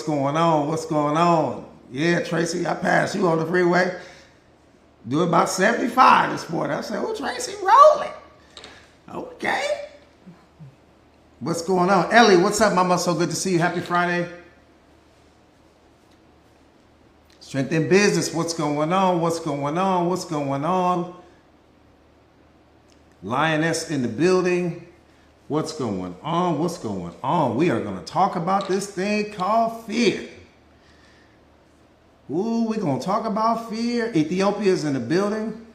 going on? What's going on? Yeah, Tracy, I passed you on the freeway. Do about 75 this morning. I said, oh, Tracy, rolling. Okay. What's going on? Ellie, what's up, mama? So good to see you. Happy Friday. Strength in business. What's going on? What's going on? What's going on? Lioness in the building. What's going on? What's going on? We are going to talk about this thing called fear. Ooh, we're going to talk about fear. Ethiopia's in the building.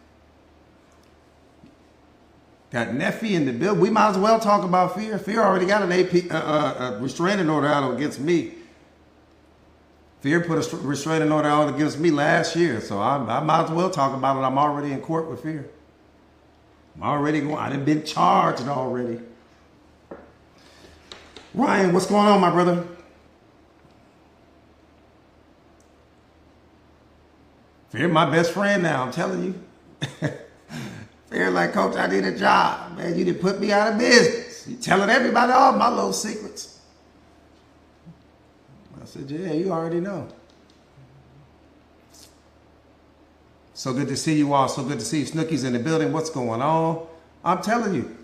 Got Neffy in the building. We might as well talk about fear. Fear already got an AP restraining order out against me. Fear put a restraining order out against me last year. So I might as well talk about it. I'm already in court with fear. I'm already going. I've been charged already. Ryan, what's going on, my brother? Fear my best friend now, I'm telling you. Fear like, Coach, I need a job. Man, you didn't put me out of business. You telling everybody all my little secrets. I said, yeah, you already know. So good to see you all. So good to see you. Snooki's in the building. What's going on? I'm telling you.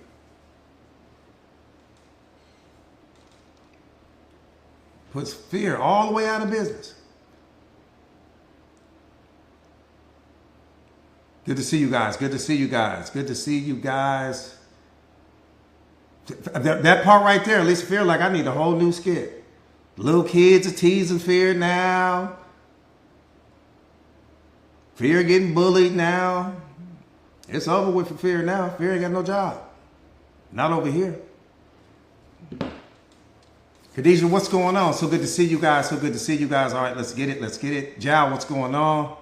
Puts fear all the way out of business. Good to see you guys. Good to see you guys. Good to see you guys. That part right there, at least fear like I need a whole new skit. Little kids are teasing fear now. Fear getting bullied now. It's over with for fear now. Fear ain't got no job. Not over here. Khadijah, what's going on? So good to see you guys. So good to see you guys. All right, let's get it. Let's get it. Jao, what's going on?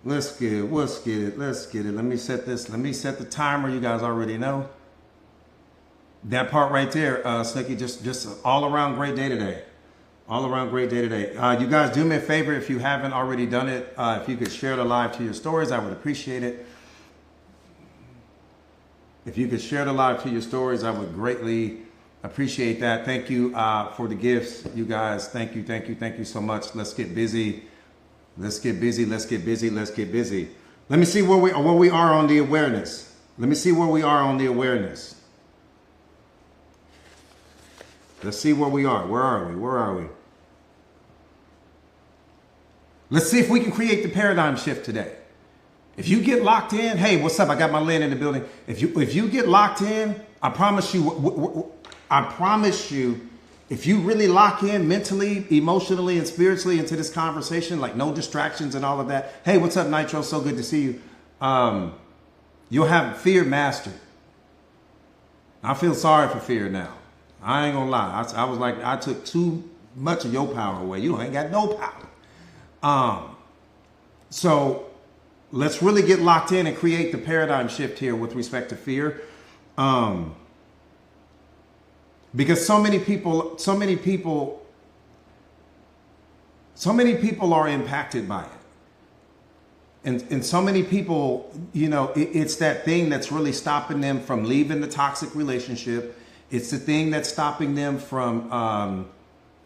Let's get it. Let's get it. Let's get it. Let me set this. Let me set the timer. You guys already know. That part right there, Snooki, just an all-around great day today. All around great day today. You guys do me a favor if you haven't already done it. If you could share the live to your stories, I would appreciate it. If you could share the live to your stories, I would greatly appreciate that. Thank you for the gifts, you guys. Thank you, thank you, thank you so much. Let's get busy. Let's get busy. Let's get busy. Let's get busy. Let me see where we are on the awareness. Let me see where we are on the awareness. Let's see where we are. Where are we? Where are we? Let's see if we can create the paradigm shift today. If you get locked in, hey, what's up? I got my Lynn in the building. If you get locked in, I promise you, if you really lock in mentally, emotionally, and spiritually into this conversation, like no distractions and all of that. Hey, what's up, Nitro? So good to see you. You'll have fear mastered. I feel sorry for fear now. I ain't gonna lie. I was like, I took too much of your power away. You ain't got no power. So let's really get locked in and create the paradigm shift here with respect to fear. Because so many people are impacted by it. And so many people, you know, it's that thing that's really stopping them from leaving the toxic relationship. It's the thing that's stopping them from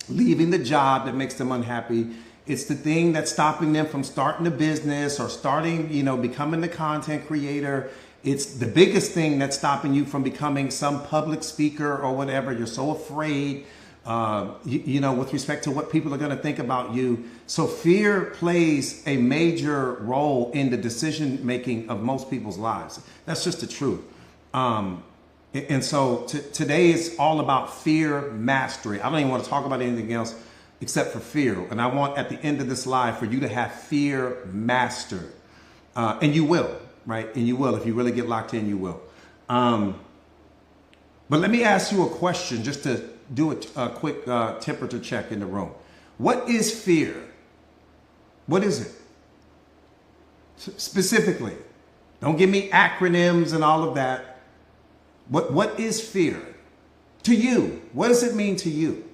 leaving the job that makes them unhappy. It's the thing that's stopping them from starting a business or starting, you know, becoming the content creator. It's the biggest thing that's stopping you from becoming some public speaker or whatever. You're so afraid, you know, with respect to what people are going to think about you. So fear plays a major role in the decision making of most people's lives. That's just the truth. And so today is all about fear mastery. I don't even want to talk about anything else except for fear. And I want at the end of this live for you to have fear mastered. And you will, right? And you will. If you really get locked in, you will. But let me ask you a question just to do a quick temperature check in the room. What is fear? What is it? Specifically. Don't give me acronyms and all of that. What is fear to you? What does it mean to you?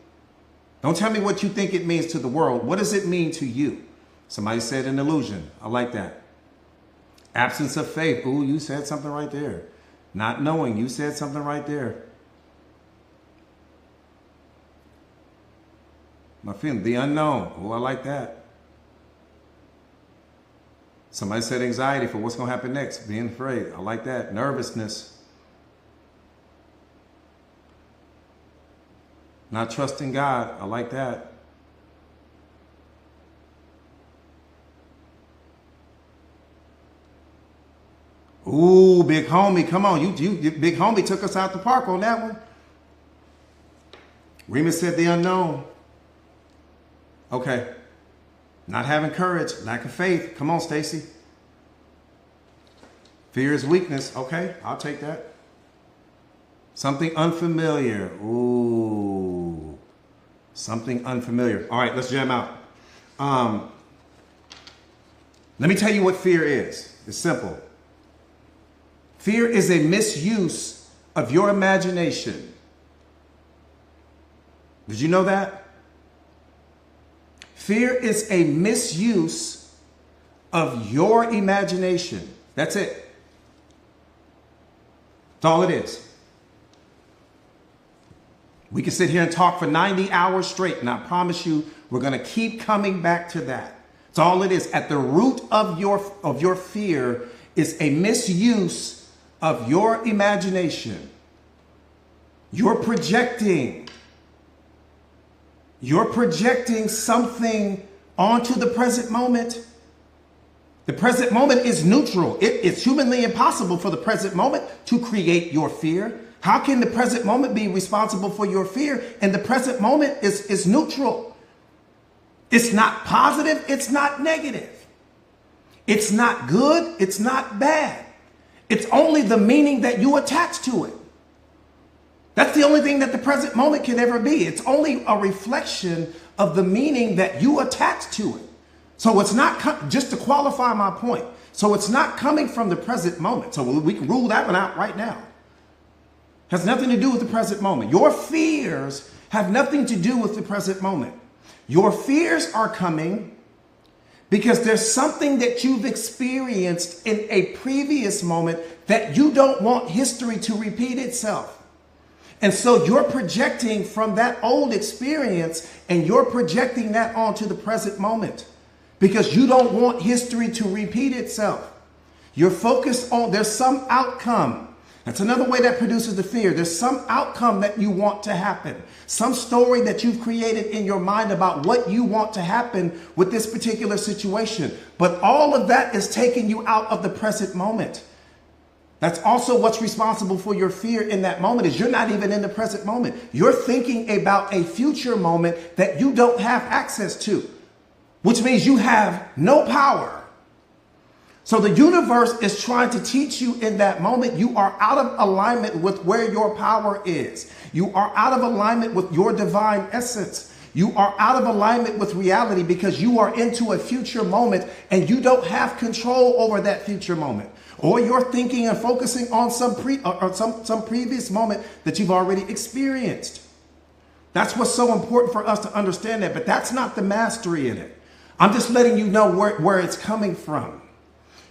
Don't tell me what you think it means to the world. What does it mean to you? Somebody said an illusion. I like that. Absence of faith. Ooh, you said something right there. Not knowing. You said something right there. My feeling, the unknown. Oh, I like that. Somebody said anxiety for what's going to happen next. Being afraid. I like that. Nervousness. Not trusting God. I like that. Ooh, big homie, come on. You big homie took us out the park on that one. Remus said the unknown. Okay. Not having courage, lack of faith. Come on, Stacy. Fear is weakness. Okay, I'll take that. Something unfamiliar. Ooh. Something unfamiliar. All right, let's jam out. Let me tell you what fear is. It's simple. Fear is a misuse of your imagination. Did you know that? Fear is a misuse of your imagination. That's it. That's all it is. We can sit here and talk for 90 hours straight, and I promise you, we're going to keep coming back to that. That's all it is. At the root of your fear is a misuse of your imagination. You're projecting something onto the present moment. The present moment is neutral. It's humanly impossible for the present moment to create your fear. How can the present moment be responsible for your fear? And the present moment is neutral. It's not positive. It's not negative. It's not good. It's not bad. It's only the meaning that you attach to it. That's the only thing that the present moment can ever be. It's only a reflection of the meaning that you attach to it. So it's not, just to qualify my point, so it's not coming from the present moment. So we can rule that one out right now. Has nothing to do with the present moment. Your fears have nothing to do with the present moment. Your fears are coming because there's something that you've experienced in a previous moment that you don't want history to repeat itself. And so you're projecting from that old experience and you're projecting that onto the present moment because you don't want history to repeat itself. You're focused on, there's some outcome. That's another way that produces the fear. There's some outcome that you want to happen. Some story that you've created in your mind about what you want to happen with this particular situation. But all of that is taking you out of the present moment. That's also what's responsible for your fear in that moment is you're not even in the present moment. You're thinking about a future moment that you don't have access to, which means you have no power. So the universe is trying to teach you in that moment, you are out of alignment with where your power is. You are out of alignment with your divine essence. You are out of alignment with reality because you are into a future moment and you don't have control over that future moment. Or you're thinking and focusing on some previous moment that you've already experienced. That's what's so important for us to understand that, but that's not the mastery in it. I'm just letting you know where it's coming from.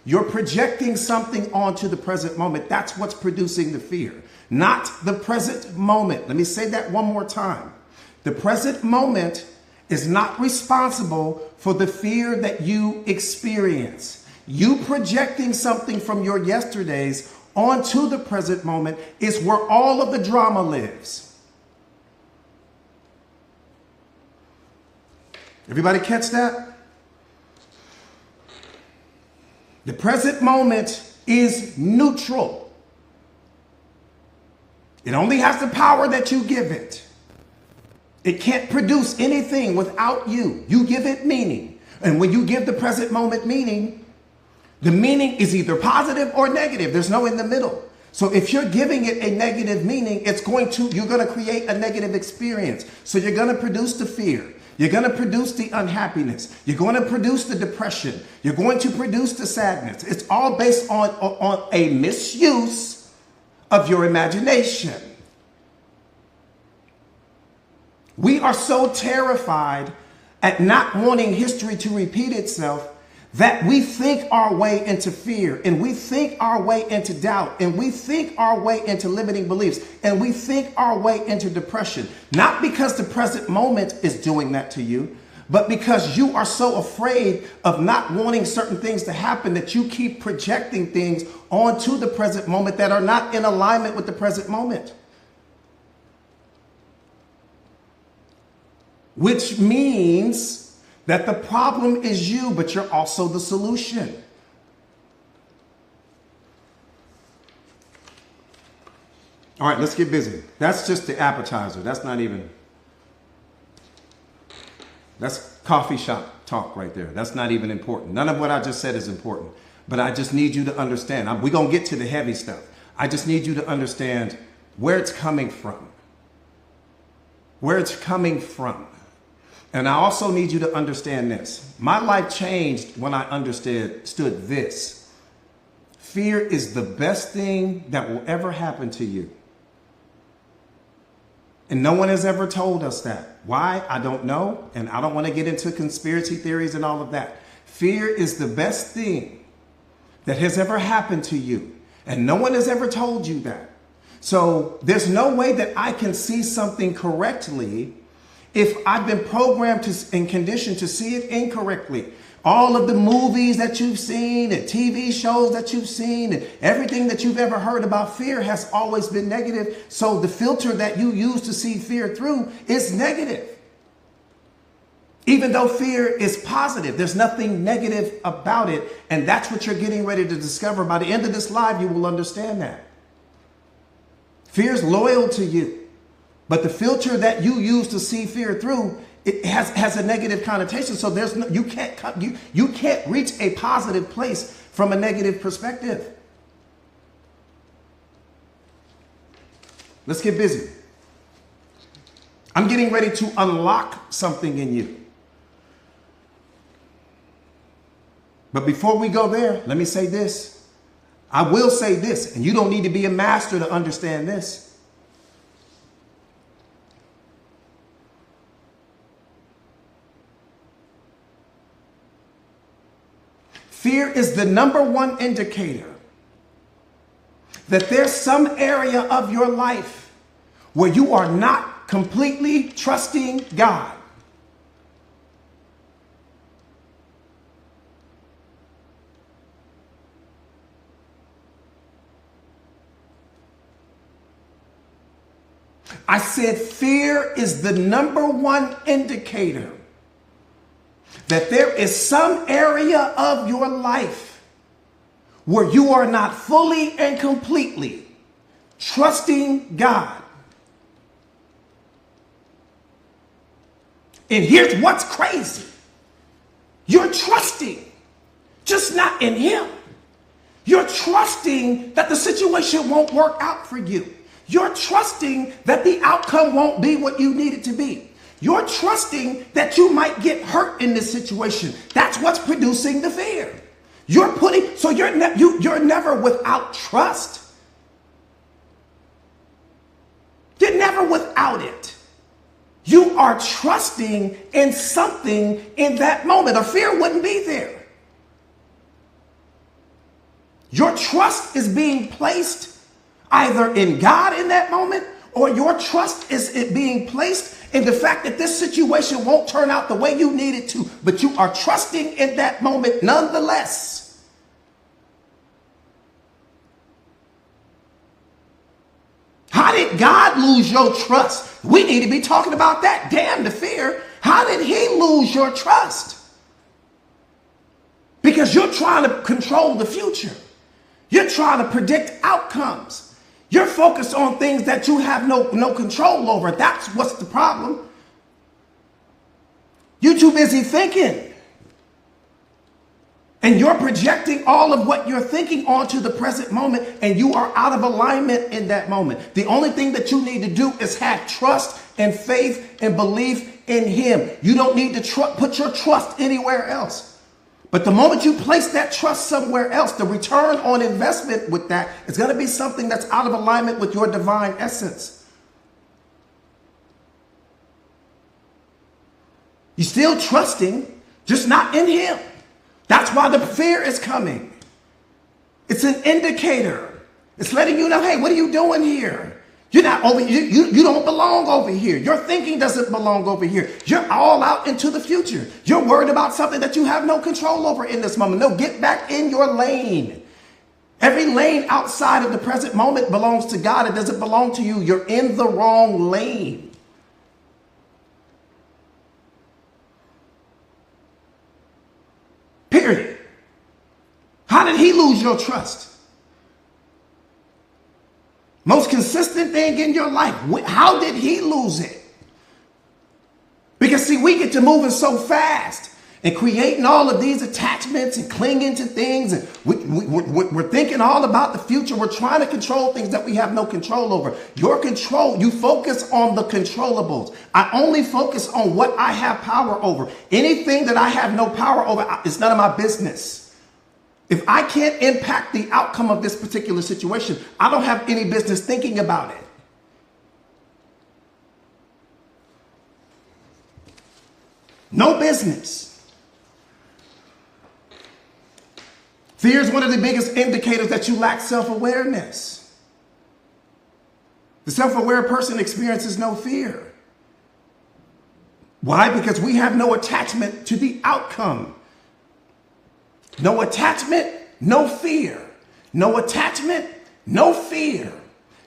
You're projecting something onto the present moment. That's what's producing the fear, not the present moment. Let me say that one more time. The present moment is not responsible for the fear that you experience. You projecting something from your yesterdays onto the present moment is where all of the drama lives. Everybody catch that? The present moment is neutral. It only has the power that you give it. It can't produce anything without you. You give it meaning. And when you give the present moment meaning, the meaning is either positive or negative. There's no in the middle. So if you're giving it a negative meaning, you're going to create a negative experience. So you're going to produce the fear. You're going to produce the unhappiness. You're going to produce the depression. You're going to produce the sadness. It's all based on a misuse of your imagination. We are so terrified at not wanting history to repeat itself that we think our way into fear, and we think our way into doubt, and we think our way into limiting beliefs, and we think our way into depression. Not because the present moment is doing that to you, but because you are so afraid of not wanting certain things to happen that you keep projecting things onto the present moment that are not in alignment with the present moment. Which means that the problem is you, but you're also the solution. All right, let's get busy. That's just the appetizer. That's coffee shop talk right there. That's not even important. None of what I just said is important. But I just need you to understand. We're going to get to the heavy stuff. I just need you to understand where it's coming from. Where it's coming from. And I also need you to understand this. My life changed when I understood this. Fear is the best thing that will ever happen to you. And no one has ever told us that. Why? I don't know. And I don't want to get into conspiracy theories and all of that. Fear is the best thing that has ever happened to you. And no one has ever told you that. So there's no way that I can see something correctly if I've been programmed and conditioned to see it incorrectly. All of the movies that you've seen and TV shows that you've seen and everything that you've ever heard about fear has always been negative. So the filter that you use to see fear through is negative. Even though fear is positive, there's nothing negative about it. And that's what you're getting ready to discover. By the end of this live, you will understand that. Fear is loyal to you. But the filter that you use to see fear through, it has a negative connotation. So you can't reach a positive place from a negative perspective. Let's get busy. I'm getting ready to unlock something in you. But before we go there, let me say this. I will say this, and you don't need to be a master to understand this. Fear is the number one indicator that there's some area of your life where you are not completely trusting God. I said fear is the number one indicator that there is some area of your life where you are not fully and completely trusting God. And here's what's crazy. You're trusting, just not in Him. You're trusting that the situation won't work out for you. You're trusting that the outcome won't be what you need it to be. You're trusting that you might get hurt in this situation. That's what's producing the fear. You're never without trust. You're never without it. You are trusting in something in that moment, or fear wouldn't be there. Your trust is being placed either in God in that moment, or your trust is it being placed in the fact that this situation won't turn out the way you need it to, but you are trusting in that moment nonetheless. How did God lose your trust? We need to be talking about that. Damn the fear. How did He lose your trust? Because you're trying to control the future. You're trying to predict outcomes. You're focused on things that you have no control over. That's what's the problem. You're too busy thinking. And you're projecting all of what you're thinking onto the present moment, and you are out of alignment in that moment. The only thing that you need to do is have trust and faith and belief in Him. You don't need to put your trust anywhere else. But the moment you place that trust somewhere else, the return on investment with that is going to be something that's out of alignment with your divine essence. You're still trusting, just not in Him. That's why the fear is coming. It's an indicator. It's letting you know, hey, what are you doing here? You're not over here. You don't belong over here. Your thinking doesn't belong over here. You're all out into the future. You're worried about something that you have no control over in this moment. No, get back in your lane. Every lane outside of the present moment belongs to God. It doesn't belong to you. You're in the wrong lane. Period. How did he lose your trust? Most consistent thing in your life. How did he lose it? Because see, we get to moving so fast and creating all of these attachments and clinging to things. And we're thinking all about the future. We're trying to control things that we have no control over. Your control, you focus on the controllables. I only focus on what I have power over. Anything that I have no power over, it's none of my business. If I can't impact the outcome of this particular situation, I don't have any business thinking about it. No business. Fear is one of the biggest indicators that you lack self-awareness. The self-aware person experiences no fear. Why? Because we have no attachment to the outcome. No attachment, no fear. No attachment, no fear.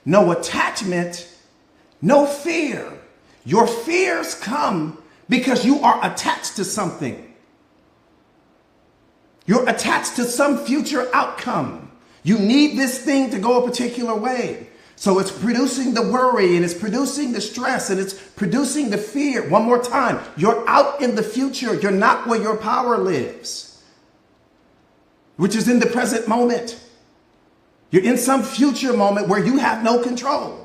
No attachment, no fear. Your fears come because you are attached to something. You're attached to some future outcome. You need this thing to go a particular way. So it's producing the worry and it's producing the stress and it's producing the fear. One more time, you're out in the future. You're not where your power lives, which is in the present moment. You're in some future moment where you have no control.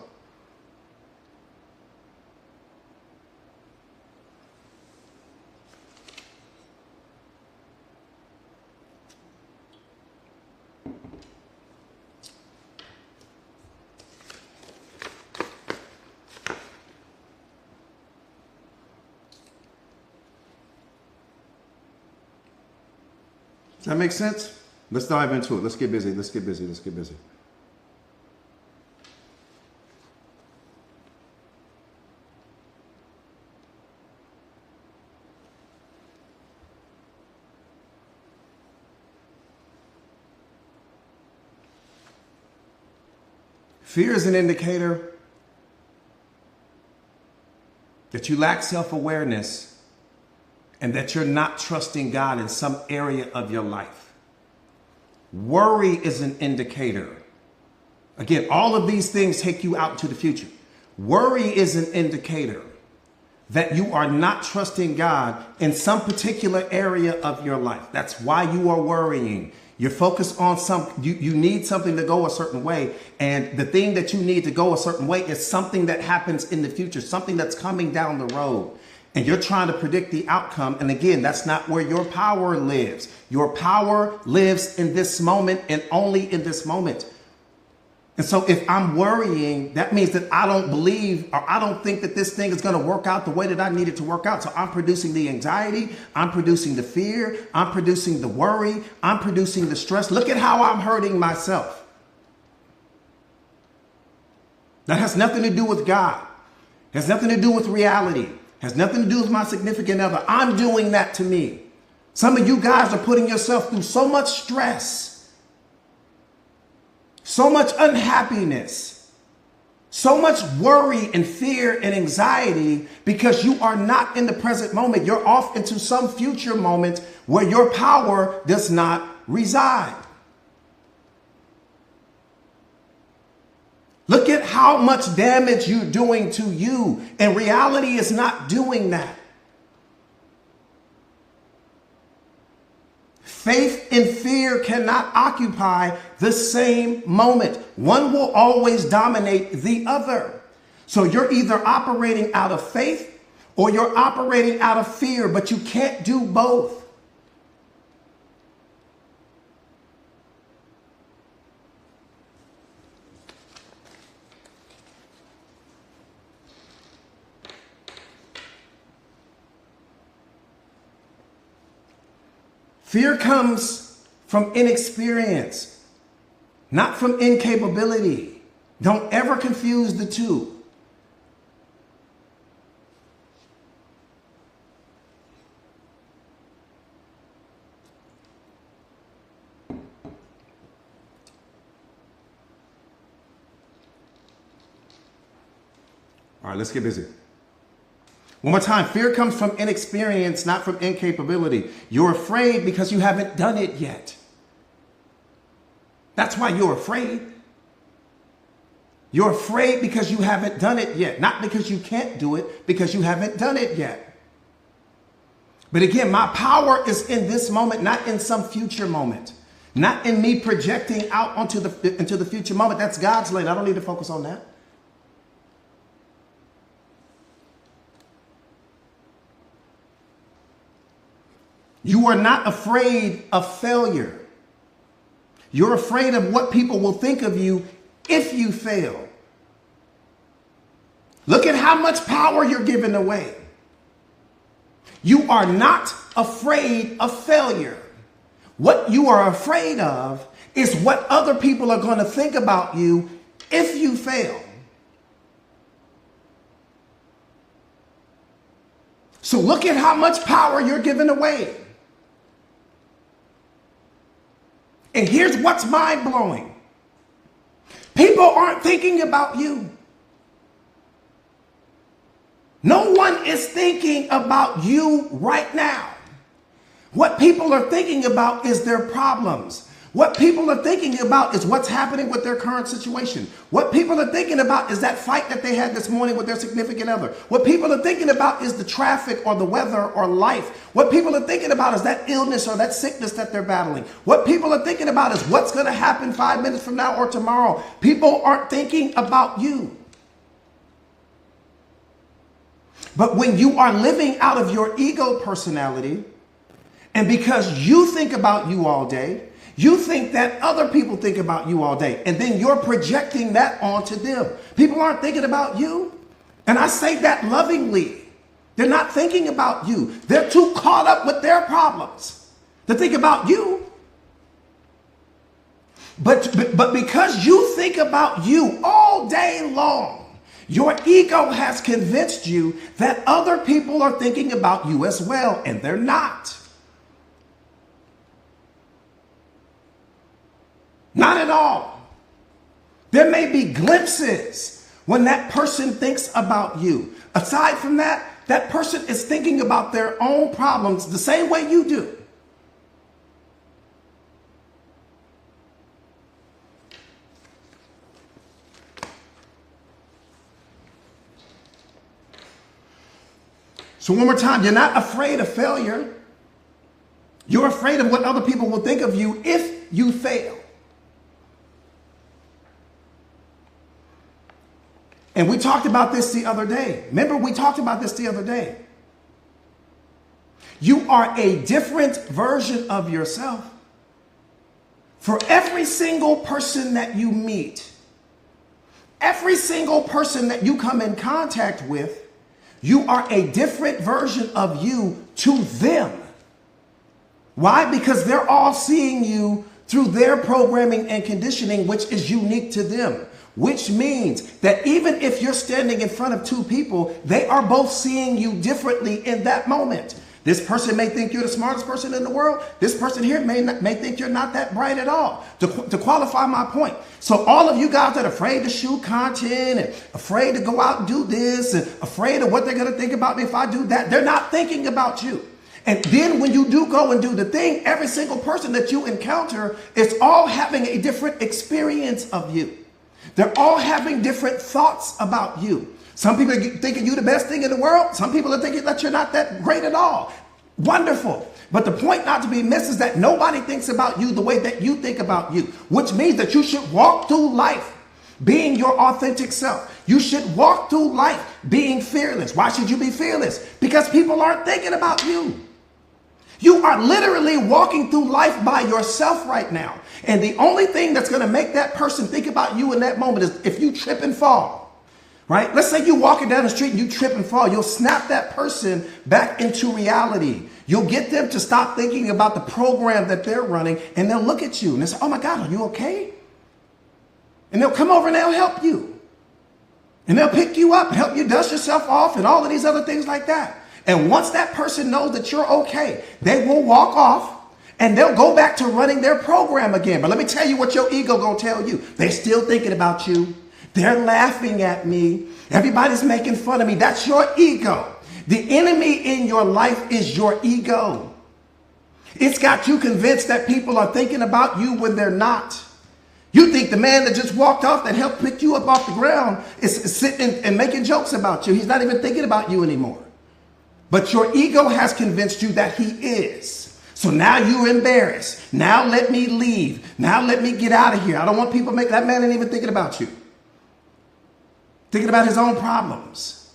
Does that make sense? Let's dive into it. Let's get busy. Let's get busy. Let's get busy. Fear is an indicator that you lack self-awareness and that you're not trusting God in some area of your life. Worry is an indicator. Again, all of these things take you out into the future. Worry is an indicator that you are not trusting God in some particular area of your life. That's why you are worrying. You're focused on you need something to go a certain way. And the thing that you need to go a certain way is something that happens in the future, something that's coming down the road. And you're trying to predict the outcome. And again, that's not where your power lives. Your power lives in this moment and only in this moment. And so if I'm worrying, that means that I don't believe or I don't think that this thing is going to work out the way that I need it to work out. So I'm producing the anxiety. I'm producing the fear. I'm producing the worry. I'm producing the stress. Look at how I'm hurting myself. That has nothing to do with God. It has nothing to do with reality. Has nothing to do with my significant other. I'm doing that to me. Some of you guys are putting yourself through so much stress, so much unhappiness, so much worry and fear and anxiety because you are not in the present moment. You're off into some future moment where your power does not reside. Look at how much damage you're doing to you. And reality is not doing that. Faith and fear cannot occupy the same moment. One will always dominate the other. So you're either operating out of faith or you're operating out of fear, but you can't do both. Fear comes from inexperience, not from incapability. Don't ever confuse the two. All right, let's get busy. One more time. Fear comes from inexperience, not from incapability. You're afraid because you haven't done it yet. That's why you're afraid. You're afraid because you haven't done it yet, not because you can't do it, because you haven't done it yet. But again, my power is in this moment, not in some future moment, not in me projecting out into the future moment. That's God's lane. I don't need to focus on that. You are not afraid of failure. You're afraid of what people will think of you if you fail. Look at how much power you're giving away. You are not afraid of failure. What you are afraid of is what other people are going to think about you if you fail. So look at how much power you're giving away. And here's what's mind-blowing. People aren't thinking about you. No one is thinking about you right now. What people are thinking about is their problems. What people are thinking about is what's happening with their current situation. What people are thinking about is that fight that they had this morning with their significant other. What people are thinking about is the traffic or the weather or life. What people are thinking about is that illness or that sickness that they're battling. What people are thinking about is what's going to happen 5 minutes from now or tomorrow. People aren't thinking about you. But when you are living out of your ego personality, and because you think about you all day, you think that other people think about you all day, and then you're projecting that onto them. People aren't thinking about you. And I say that lovingly. They're not thinking about you. They're too caught up with their problems to think about you. But because you think about you all day long, your ego has convinced you that other people are thinking about you as well, and they're not. Not at all. There may be glimpses when that person thinks about you. Aside from that, that person is thinking about their own problems the same way you do. So one more time, you're not afraid of failure. You're afraid of what other people will think of you if you fail. And we talked about this the other day. Remember, we talked about this the other day. You are a different version of yourself for every single person that you meet. Every single person that you come in contact with, you are a different version of you to them. Why? Because they're all seeing you through their programming and conditioning, which is unique to them. Which means that even if you're standing in front of two people, they are both seeing you differently in that moment. This person may think you're the smartest person in the world. This person here may think you're not that bright at all. To qualify my point. So all of you guys that are afraid to shoot content and afraid to go out and do this and afraid of what they're going to think about me if I do that, they're not thinking about you. And then when you do go and do the thing, every single person that you encounter is all having a different experience of you. They're all having different thoughts about you. Some people are thinking you're the best thing in the world. Some people are thinking that you're not that great at all. Wonderful. But the point not to be missed is that nobody thinks about you the way that you think about you, which means that you should walk through life being your authentic self. You should walk through life being fearless. Why should you be fearless? Because people aren't thinking about you. You are literally walking through life by yourself right now. And the only thing that's going to make that person think about you in that moment is if you trip and fall. right? Let's say you're walking down the street and you trip and fall. You'll snap that person back into reality. You'll get them to stop thinking about the program that they're running, and they'll look at you and they'll say, oh my God, are you okay? And they'll come over and they'll help you. And they'll pick you up and help you dust yourself off and all of these other things like that. And once that person knows that you're okay, they will walk off and they'll go back to running their program again. But let me tell you what your ego gonna tell you. They're still thinking about you. They're laughing at me. Everybody's making fun of me. That's your ego. The enemy in your life is your ego. It's got you convinced that people are thinking about you when they're not. You think the man that just walked off that helped pick you up off the ground is sitting and making jokes about you. He's not even thinking about you anymore. But your ego has convinced you that he is. So now you're embarrassed. Now let me leave. Now let me get out of here. I don't want people to make that man ain't even thinking about you. Thinking about his own problems.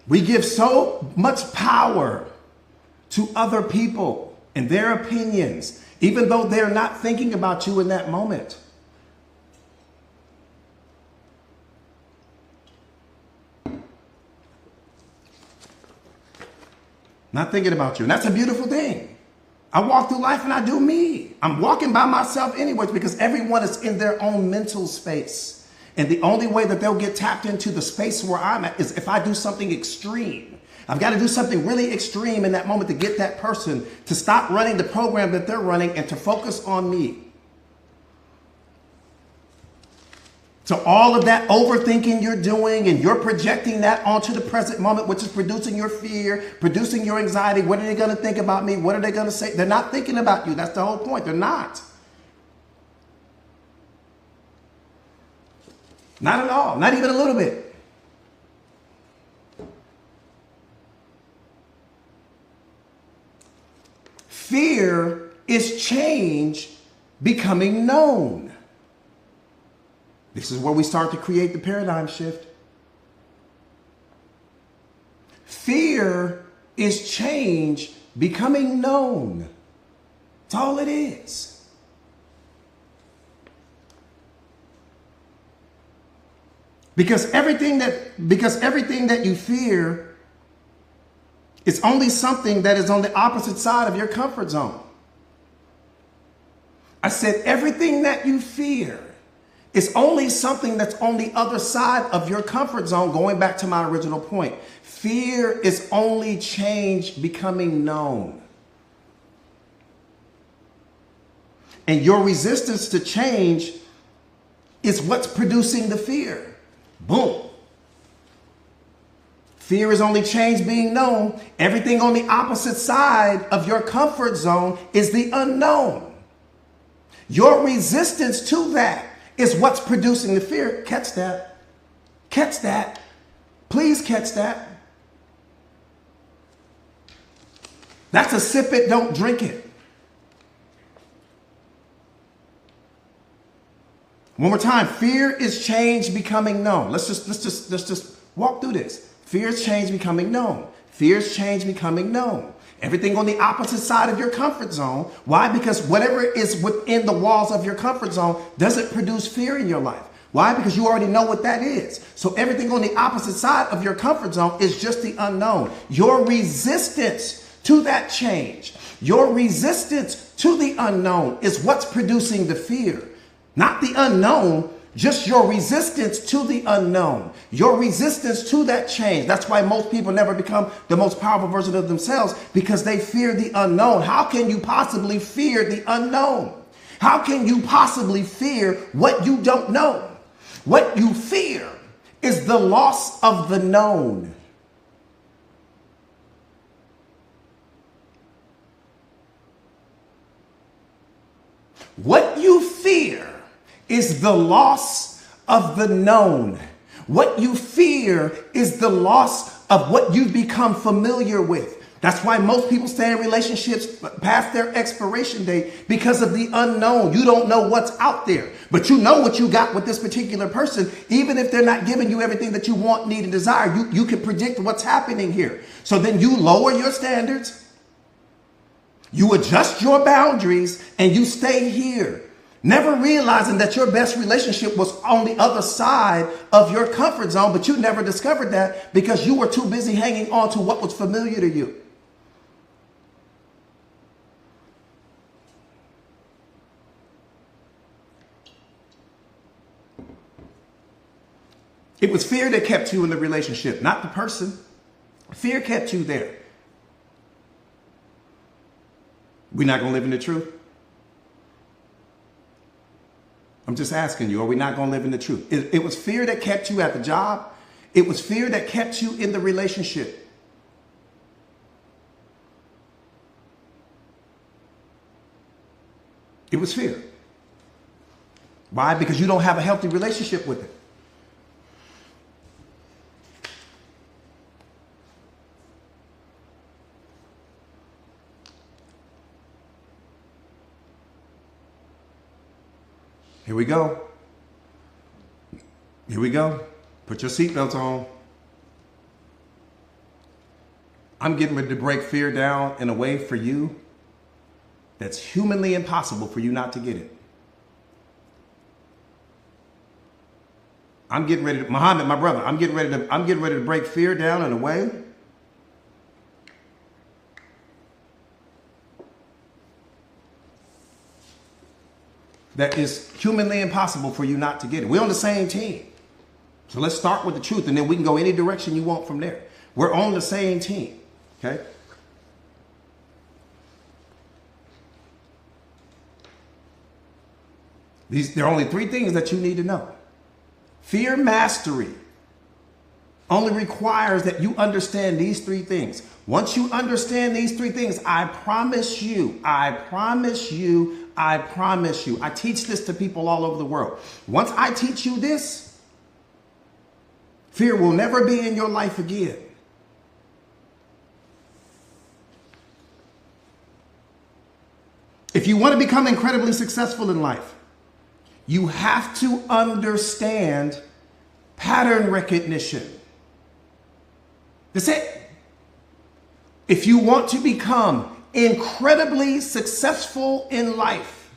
We give so much power to other people and their opinions, even though they're not thinking about you in that moment. Not thinking about you. And that's a beautiful thing. I walk through life and I do me. I'm walking by myself anyways because everyone is in their own mental space. And the only way that they'll get tapped into the space where I'm at is if I do something extreme. I've got to do something really extreme in that moment to get that person to stop running the program that they're running and to focus on me. So all of that overthinking you're doing and you're projecting that onto the present moment, which is producing your fear, producing your anxiety. What are they going to think about me? What are they going to say? They're not thinking about you. That's the whole point. They're not. Not at all. Not even a little bit. Fear is change becoming known. This is where we start to create the paradigm shift. Fear is change becoming known. That's all it is. Because everything that you fear is only something that is on the opposite side of your comfort zone. I said everything that you fear is only something that's on the other side of your comfort zone, going back to my original point. Fear is only change becoming known. And your resistance to change is what's producing the fear. Boom. Fear is only change being known. Everything on the opposite side of your comfort zone is the unknown. Your resistance to that is what's producing the fear. Catch that. Catch that. Please catch that. That's a sip it, don't drink it. One more time. Fear is change becoming known. Let's just walk through this. Fear is change becoming known. Fear is change becoming known. Everything on the opposite side of your comfort zone. Why? Because whatever is within the walls of your comfort zone doesn't produce fear in your life. Why? Because you already know what that is. So everything on the opposite side of your comfort zone is just the unknown. Your resistance to that change, your resistance to the unknown is what's producing the fear. Not the unknown, just your resistance to the unknown, your resistance to that change. That's why most people never become the most powerful version of themselves, because they fear the unknown. How can you possibly fear the unknown? How can you possibly fear what you don't know? What you fear is the loss of the known. What you fear is the loss of the known. What you fear is the loss of what you've become familiar with. That's why most people stay in relationships past their expiration date, because of the unknown. You don't know what's out there, but you know what you got with this particular person. Even if they're not giving you everything that you want, need, and desire, you can predict what's happening here. So then you lower your standards, you adjust your boundaries, and you stay here. Never realizing that your best relationship was on the other side of your comfort zone, but you never discovered that because you were too busy hanging on to what was familiar to you. It was fear that kept you in the relationship, not the person. Fear kept you there. We're not going to live in the truth? I'm just asking you, are we not going to live in the truth? It was fear that kept you at the job. It was fear that kept you in the relationship. It was fear. Why? Because you don't have a healthy relationship with it. Here we go. Here we go. Put your seatbelts on. I'm getting ready to break fear down in a way for you that's humanly impossible for you not to get it. I'm getting ready to, Muhammad, my brother, I'm getting ready to break fear down in a way that is humanly impossible for you not to get it. We're on the same team. So let's start with the truth, and then we can go any direction you want from there. We're on the same team, okay? There are only three things that you need to know. Fear mastery only requires that you understand these three things. Once you understand these three things, I promise you, I teach this to people all over the world. Once I teach you this, fear will never be in your life again. If you want to become incredibly successful in life, you have to understand pattern recognition. That's it. If you want to become incredibly successful in life,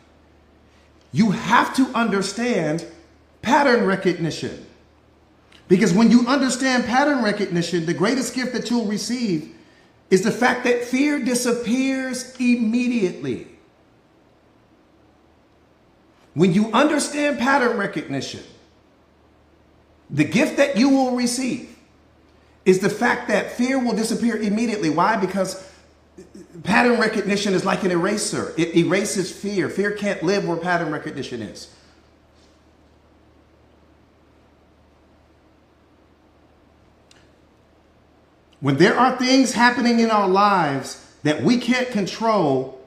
you have to understand pattern recognition. Because when you understand pattern recognition, the greatest gift that you'll receive is the fact that fear disappears immediately. When you understand pattern recognition, the gift that you will receive is the fact that fear will disappear immediately. Why? Because pattern recognition is like an eraser. It erases fear. Fear can't live where pattern recognition is. When there are things happening in our lives that we can't control,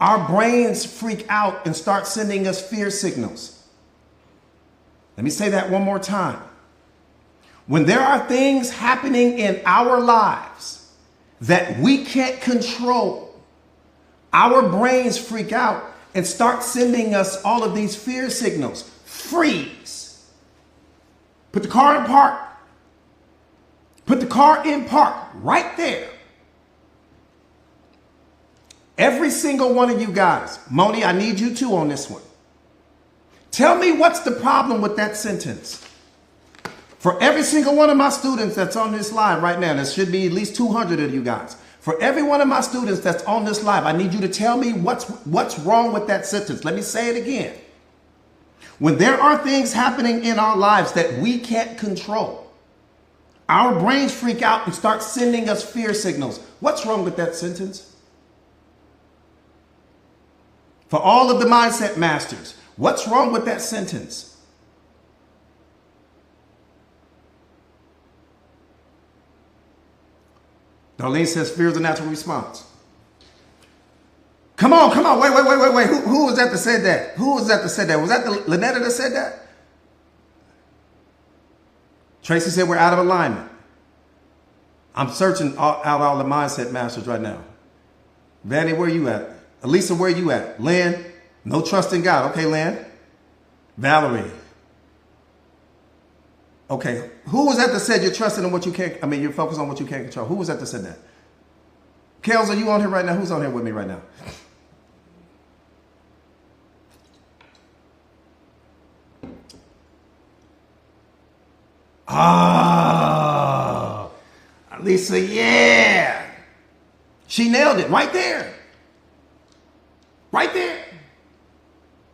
our brains freak out and start sending us fear signals. Let me say that one more time. When there are things happening in our lives that we can't control, our brains freak out and start sending us all of these fear signals. Freeze. Put the car in park. Put the car in park right there. Every single one of you guys, Moni, I need you too on this one. Tell me what's the problem with that sentence. For every single one of my students that's on this live right now, there should be at least 200 of you guys. For every one of my students that's on this live, I need you to tell me what's wrong with that sentence. Let me say it again. When there are things happening in our lives that we can't control, our brains freak out and start sending us fear signals. What's wrong with that sentence? For all of the mindset masters, what's wrong with that sentence? Darlene says fear is a natural response. Come on. Wait. Who was that that said that? Who was that that said that? Was that the Lynetta that said that? Tracy said we're out of alignment. I'm searching out all the mindset masters right now. Vanny, where you at? Elisa, where you at? Lynn, no trust in God. Okay, Lynn. Valerie. Okay, who was that that said you're trusting in what you can't, you're focused on what you can't control? Who was that that said that? Kels, are you on here right now? Who's on here with me right now? Oh, Lisa, yeah. She nailed it right there. Right there.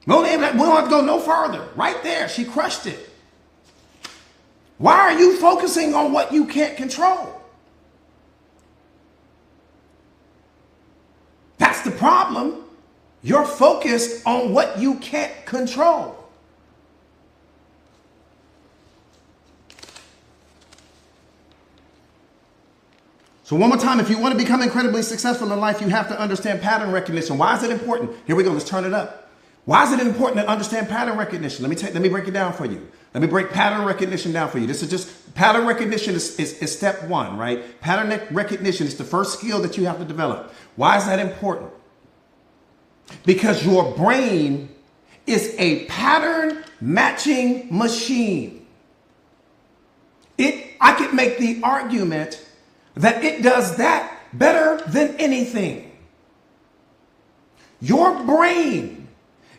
We don't have to go no further. Right there. She crushed it. Why are you focusing on what you can't control? That's the problem. You're focused on what you can't control. So one more time, if you want to become incredibly successful in life, you have to understand pattern recognition. Why is it important? Here we go. Let's turn it up. Why is it important to understand pattern recognition? Let me break it down for you. Let me break pattern recognition down for you. This is just pattern recognition is step one, right? Pattern recognition is the first skill that you have to develop. Why is that important? Because your brain is a pattern matching machine. I could make the argument that it does that better than anything. Your brain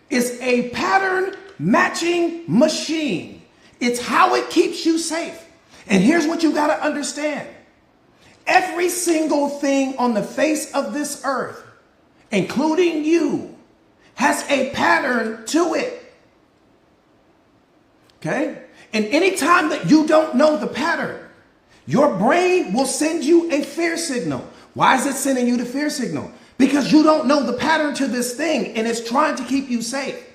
is a pattern matching machine. It's how it keeps you safe. And here's what you got to understand. Every single thing on the face of this earth, including you, has a pattern to it. Okay? And anytime that you don't know the pattern, your brain will send you a fear signal. Why is it sending you the fear signal? Because you don't know the pattern to this thing and it's trying to keep you safe.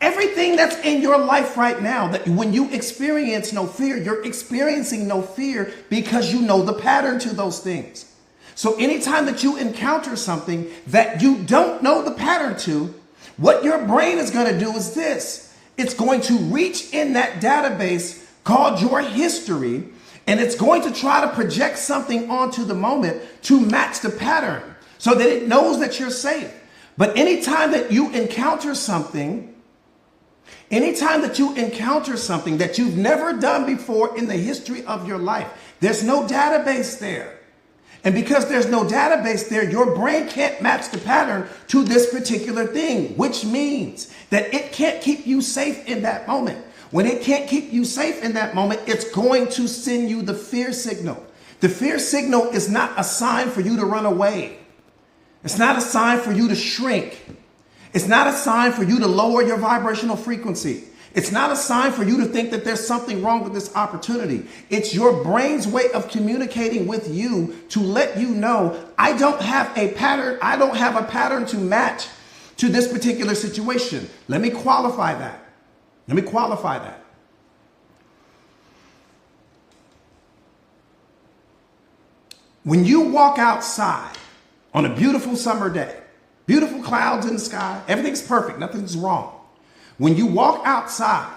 Everything that's in your life right now, that when you experience no fear, you're experiencing no fear because you know the pattern to those things. So anytime that you encounter something that you don't know the pattern to, what your brain is going to do is this. It's going to reach in that database called your history, and it's going to try to project something onto the moment to match the pattern so that it knows that you're safe. But anytime that you encounter something that you've never done before in the history of your life, there's no database there. And because there's no database there, your brain can't match the pattern to this particular thing, which means that it can't keep you safe in that moment. When it can't keep you safe in that moment, it's going to send you the fear signal. The fear signal is not a sign for you to run away. It's not a sign for you to shrink. It's not a sign for you to lower your vibrational frequency. It's not a sign for you to think that there's something wrong with this opportunity. It's your brain's way of communicating with you to let you know, I don't have a pattern. I don't have a pattern to match to this particular situation. Let me qualify that. When you walk outside on a beautiful summer day, beautiful clouds in the sky, everything's perfect, nothing's wrong. When you walk outside,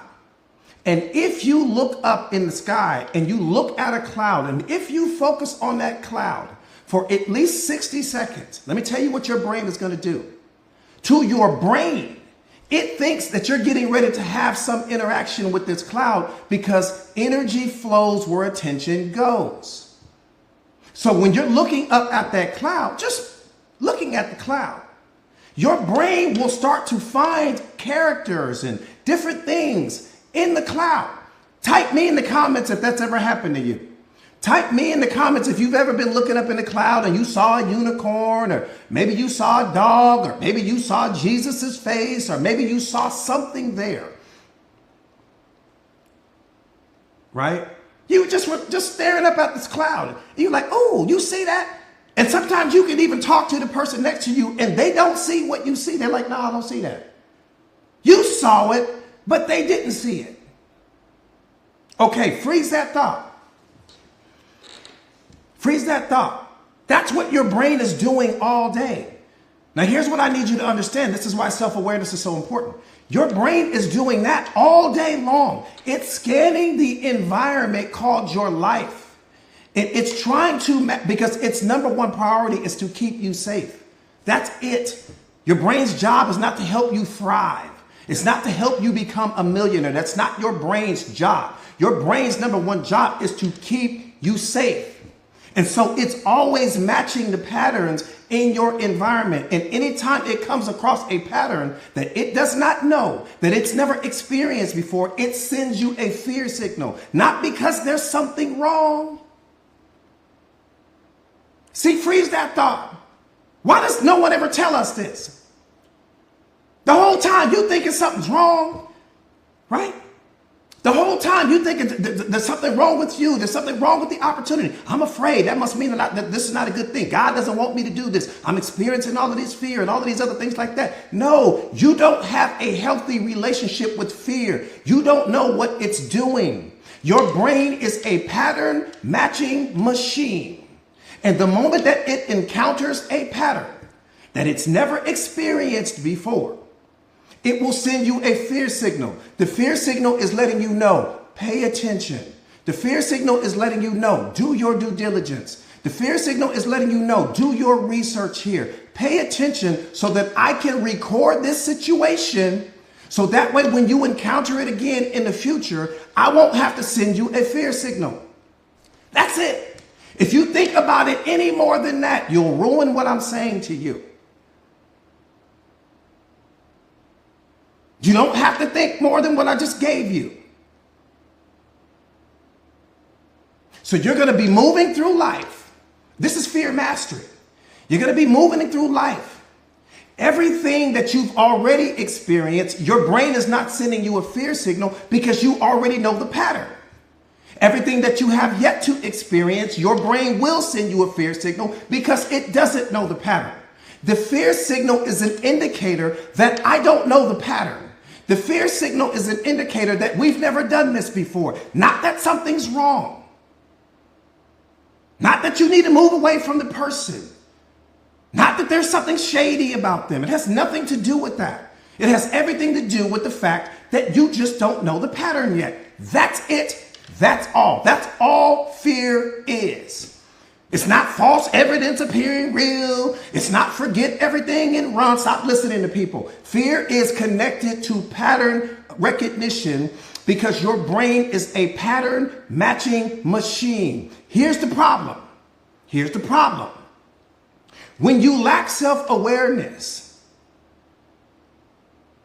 and if you look up in the sky and you look at a cloud, and if you focus on that cloud for at least 60 seconds, let me tell you what your brain is going to do. To your brain, it thinks that you're getting ready to have some interaction with this cloud because energy flows where attention goes. So when you're looking up at that cloud, just looking at the cloud, your brain will start to find characters and different things in the cloud. Type me in the comments if that's ever happened to you. Type me in the comments if you've ever been looking up in the cloud and you saw a unicorn, or maybe you saw a dog, or maybe you saw Jesus's face, or maybe you saw something there. Right? You just were just staring up at this cloud. And you're like, oh, you see that? And sometimes you can even talk to the person next to you and they don't see what you see. They're like, no, I don't see that. You saw it, but they didn't see it. Okay, freeze that thought. Freeze that thought. That's what your brain is doing all day. Now, here's what I need you to understand. This is why self-awareness is so important. Your brain is doing that all day long. It's scanning the environment called your life. It's trying to, because its number one priority is to keep you safe. That's it. Your brain's job is not to help you thrive. It's not to help you become a millionaire. That's not your brain's job. Your brain's number one job is to keep you safe. And so it's always matching the patterns in your environment. And anytime it comes across a pattern that it does not know, that it's never experienced before, it sends you a fear signal. Not because there's something wrong. See, freeze that thought. Why does no one ever tell us this? The whole time you thinking something's wrong, right? The whole time you thinking there's something wrong with you. There's something wrong with the opportunity. I'm afraid. That must mean that this is not a good thing. God doesn't want me to do this. I'm experiencing all of this fear and all of these other things like that. No, you don't have a healthy relationship with fear. You don't know what it's doing. Your brain is a pattern matching machine. And the moment that it encounters a pattern that it's never experienced before, it will send you a fear signal. The fear signal is letting you know, pay attention. The fear signal is letting you know, do your due diligence. The fear signal is letting you know, do your research here. Pay attention so that I can record this situation so that way when you encounter it again in the future, I won't have to send you a fear signal. That's it. If you think about it any more than that, you'll ruin what I'm saying to you. You don't have to think more than what I just gave you. So you're going to be moving through life. This is fear mastery. You're going to be moving through life. Everything that you've already experienced, your brain is not sending you a fear signal because you already know the pattern. Everything that you have yet to experience, your brain will send you a fear signal because it doesn't know the pattern. The fear signal is an indicator that I don't know the pattern. The fear signal is an indicator that we've never done this before. Not that something's wrong. Not that you need to move away from the person. Not that there's something shady about them. It has nothing to do with that. It has everything to do with the fact that you just don't know the pattern yet. That's it. That's all. That's all fear is. It's not false evidence appearing real. It's not forget everything and run. Stop listening to people. Fear is connected to pattern recognition because your brain is a pattern matching machine. Here's the problem. Here's the problem. When you lack self-awareness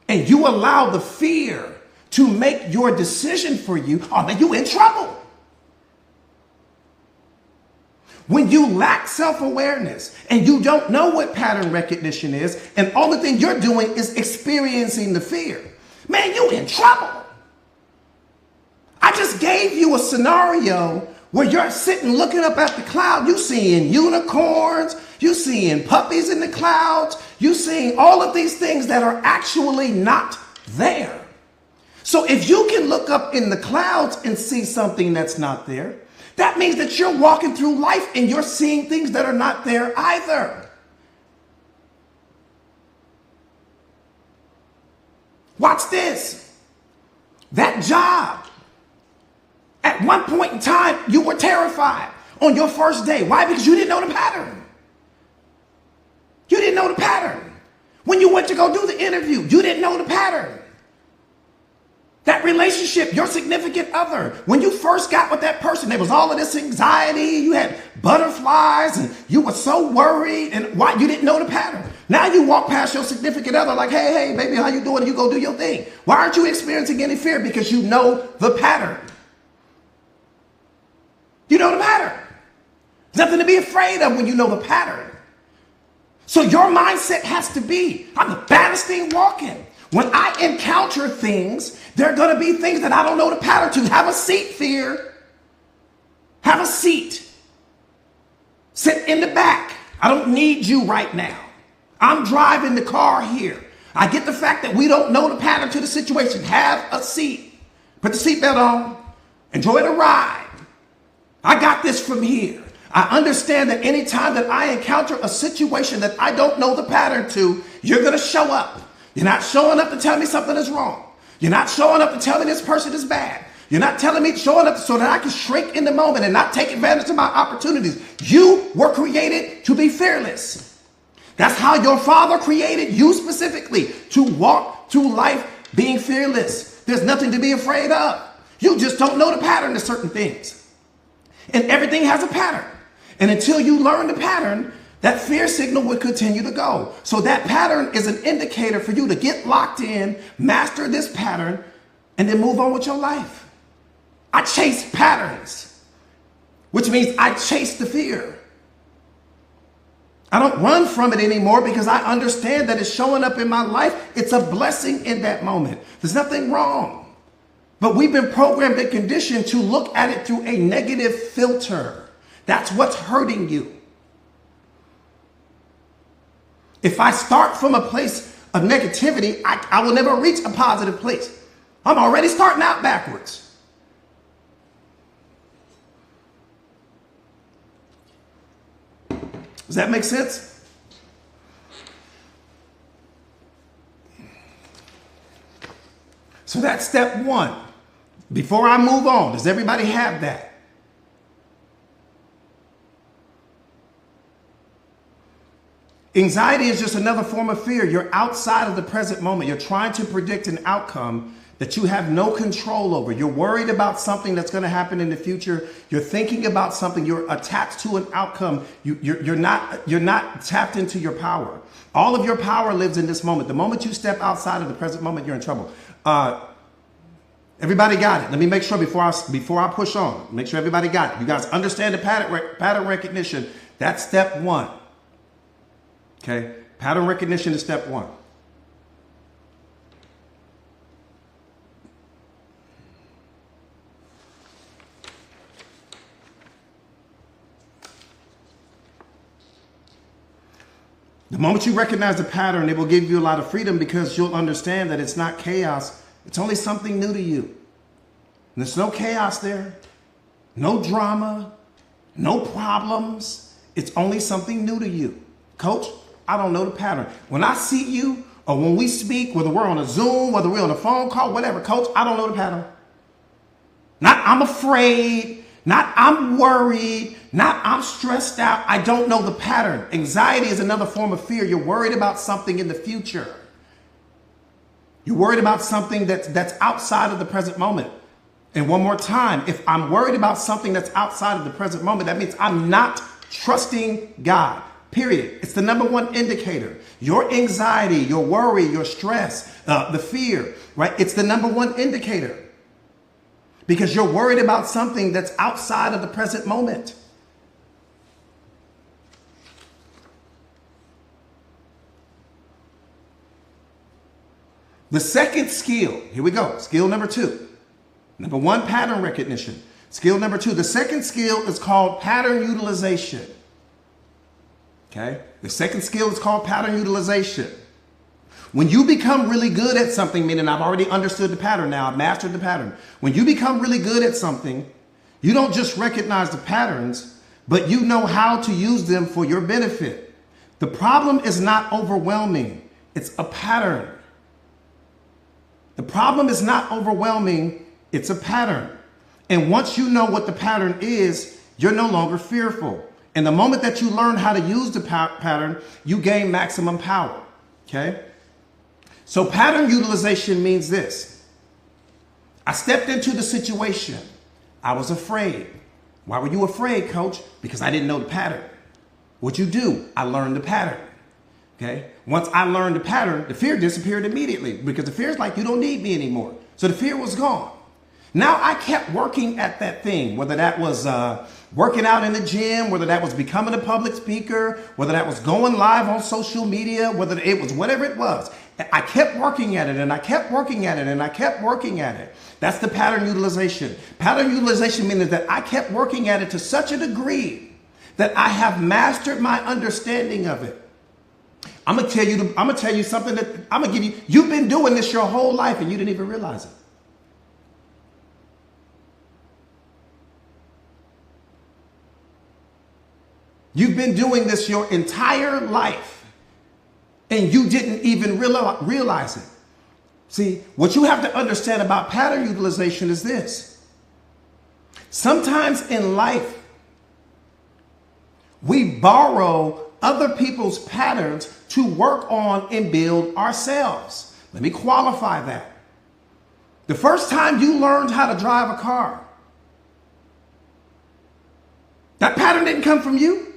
and you allow the fear to make your decision for you, oh man, you in trouble. When you lack self-awareness and you don't know what pattern recognition is, and all the thing you're doing is experiencing the fear, man, you in trouble. I just gave you a scenario where you're sitting looking up at the cloud. You seeing unicorns, you seeing puppies in the clouds, you seeing all of these things that are actually not there. So if you can look up in the clouds and see something that's not there, that means that you're walking through life and you're seeing things that are not there either. Watch this. That job. At one point in time, you were terrified on your first day. Why? Because you didn't know the pattern. You didn't know the pattern. When you went to go do the interview, you didn't know the pattern. That relationship, your significant other, when you first got with that person, there was all of this anxiety, you had butterflies, and you were so worried, and why? You didn't know the pattern. Now you walk past your significant other like, hey, baby, how you doing? And you go do your thing. Why aren't you experiencing any fear? Because you know the pattern. You know the pattern. There's nothing to be afraid of when you know the pattern. So your mindset has to be, I'm the baddest thing walking. When I encounter things, there are going to be things that I don't know the pattern to. Have a seat, fear. Have a seat. Sit in the back. I don't need you right now. I'm driving the car here. I get the fact that we don't know the pattern to the situation. Have a seat. Put the seatbelt on. Enjoy the ride. I got this from here. I understand that anytime that I encounter a situation that I don't know the pattern to, you're going to show up. You're not showing up to tell me something is wrong. You're not showing up to tell me this person is bad. You're not showing up so that I can shrink in the moment and not take advantage of my opportunities. You were created to be fearless. That's how your father created you specifically, to walk through life being fearless. There's nothing to be afraid of. You just don't know the pattern to certain things. And everything has a pattern. And until you learn the pattern, that fear signal will continue to go. So that pattern is an indicator for you to get locked in, master this pattern, and then move on with your life. I chase patterns, which means I chase the fear. I don't run from it anymore because I understand that it's showing up in my life. It's a blessing in that moment. There's nothing wrong. But we've been programmed and conditioned to look at it through a negative filter. That's what's hurting you. If I start from a place of negativity, I will never reach a positive place. I'm already starting out backwards. Does that make sense? So that's step one. Before I move on, does everybody have that? Anxiety is just another form of fear. You're outside of the present moment. You're trying to predict an outcome that you have no control over. You're worried about something that's going to happen in the future. You're thinking about something. You're attached to an outcome. You're not tapped into your power. All of your power lives in this moment. The moment you step outside of the present moment, you're in trouble. Everybody got it? Let me make sure before I push on. Make sure everybody got it. You guys understand the pattern recognition. That's step one. Okay? Pattern recognition is step one. The moment you recognize the pattern, it will give you a lot of freedom because you'll understand that it's not chaos. It's only something new to you. And there's no chaos there, no drama, no problems. It's only something new to you. Coach, I don't know the pattern. When I see you or when we speak, whether we're on a Zoom, whether we're on a phone call, whatever, Coach, I don't know the pattern. Not I'm afraid, not I'm worried, not I'm stressed out. I don't know the pattern. Anxiety is another form of fear. You're worried about something in the future. You're worried about something that's outside of the present moment. And one more time, if I'm worried about something that's outside of the present moment, that means I'm not trusting God. Period. It's the number one indicator. Your anxiety, your worry, your stress, the fear, right? It's the number one indicator. Because you're worried about something that's outside of the present moment. The second skill, here we go, skill number two. Number one, pattern recognition. Skill number two, the second skill is called pattern utilization. Okay? The second skill is called pattern utilization. When you become really good at something, meaning I've already understood the pattern now, I've mastered the pattern. When you become really good at something, you don't just recognize the patterns, but you know how to use them for your benefit. The problem is not overwhelming. It's a pattern. The problem is not overwhelming. It's a pattern. And once you know what the pattern is, you're no longer fearful. And the moment that you learn how to use the pattern, you gain maximum power. Okay? So pattern utilization means this. I stepped into the situation. I was afraid. Why were you afraid, Coach? Because I didn't know the pattern. What'd you do? I learned the pattern. Okay? Once I learned the pattern, the fear disappeared immediately because the fear is like, you don't need me anymore. So the fear was gone. Now I kept working at that thing, whether that was working out in the gym, whether that was becoming a public speaker, whether that was going live on social media, whether it was whatever it was. I kept working at it and I kept working at it and I kept working at it. That's the pattern utilization. Pattern utilization means that I kept working at it to such a degree that I have mastered my understanding of it. I'm gonna tell you something that I'm gonna give you. You've been doing this your whole life and you didn't even realize it. You've been doing this your entire life and you didn't even realize it. See, what you have to understand about pattern utilization is this. Sometimes in life, we borrow other people's patterns to work on and build ourselves. Let me qualify that. The first time you learned how to drive a car, That pattern didn't come from you.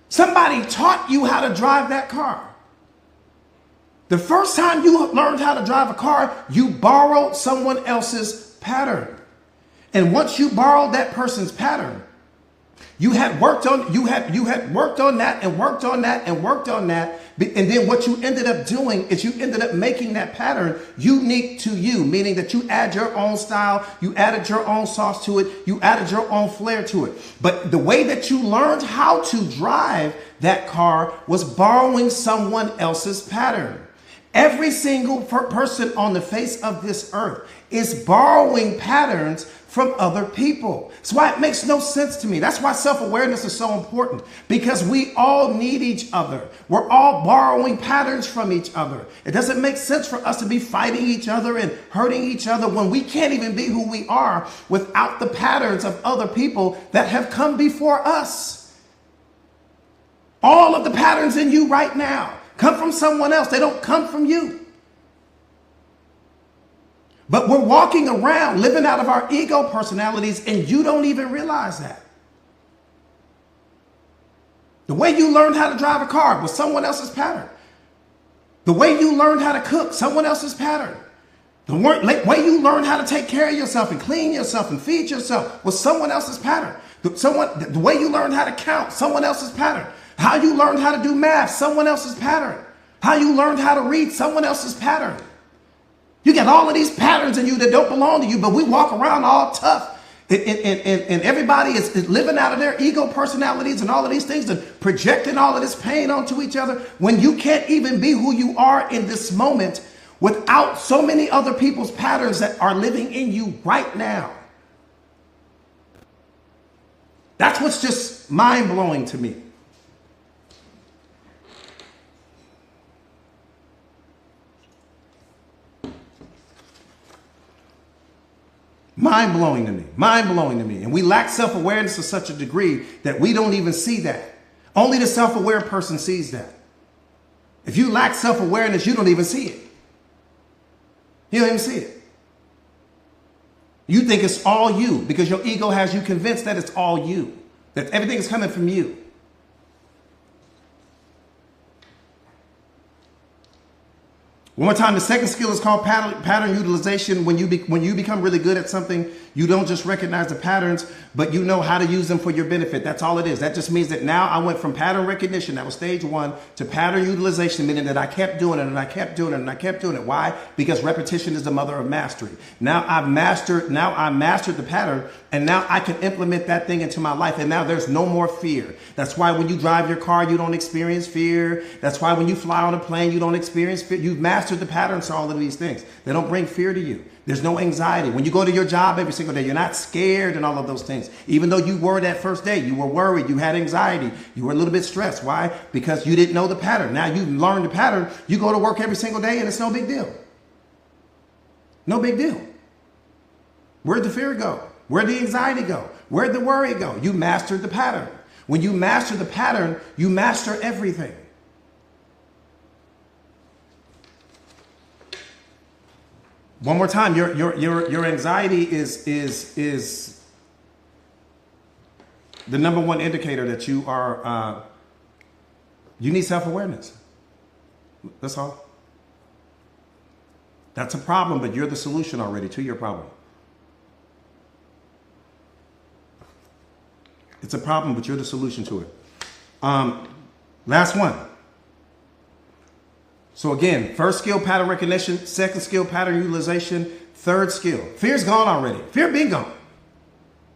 Somebody taught you how to drive that car. The first time you learned how to drive a car, you borrowed someone else's pattern. And once you borrowed that person's pattern, you had worked on that and worked on that and worked on that. And then what you ended up doing is you ended up making that pattern unique to you, meaning that you add your own style, you added your own sauce to it, you added your own flair to it. But the way that you learned how to drive that car was borrowing someone else's pattern. Every single person on the face of this earth is borrowing patterns from other people. That's why it makes no sense to me. That's why self-awareness is so important, because we all need each other. We're all borrowing patterns from each other. It doesn't make sense for us to be fighting each other and hurting each other when we can't even be who we are without the patterns of other people that have come before us. All of the patterns in you right now come from someone else. They don't come from you. But we're walking around living out of our ego personalities, and you don't even realize that. The way you learned how to drive a car was someone else's pattern. The way you learned how to cook, someone else's pattern. The way you learned how to take care of yourself and clean yourself and feed yourself was someone else's pattern. The way you learned how to count, someone else's pattern. How you learned how to do math, someone else's pattern. How you learned how to read, someone else's pattern. You got all of these patterns in you that don't belong to you, but we walk around all tough. And everybody is living out of their ego personalities and all of these things and projecting all of this pain onto each other when you can't even be who you are in this moment without so many other people's patterns that are living in you right now. That's what's just mind-blowing to me. Mind-blowing to me. Mind-blowing to me. And we lack self-awareness to such a degree that we don't even see that. Only the self-aware person sees that. If you lack self-awareness, you don't even see it. You don't even see it. You think it's all you because your ego has you convinced that it's all you, that everything is coming from you. One more time, the second skill is called pattern utilization. When you become really good at something, you don't just recognize the patterns, but you know how to use them for your benefit. That's all it is. That just means that now I went from pattern recognition, that was stage one, to pattern utilization, meaning that I kept doing it and I kept doing it and I kept doing it. Why? Because repetition is the mother of mastery. Now I mastered the pattern, and now I can implement that thing into my life, and now there's no more fear. That's why when you drive your car, you don't experience fear. That's why when you fly on a plane, you don't experience fear. You've mastered the patterns to all of these things. They don't bring fear to you. There's no anxiety. When you go to your job every single day, you're not scared and all of those things. Even though you were that first day, you were worried, you had anxiety, you were a little bit stressed. Why? Because you didn't know the pattern. Now you've learned the pattern. You go to work every single day and it's no big deal. No big deal. Where'd the fear go? Where'd the anxiety go? Where'd the worry go? You mastered the pattern. When you master the pattern, you master everything. One more time, your anxiety is the number one indicator that you are, you need self-awareness. That's all. That's a problem, but you're the solution already to your problem. It's a problem, but you're the solution to it. Last one. So again, first skill, pattern recognition. Second skill, pattern utilization. Third skill, fear's gone already. Fear been gone.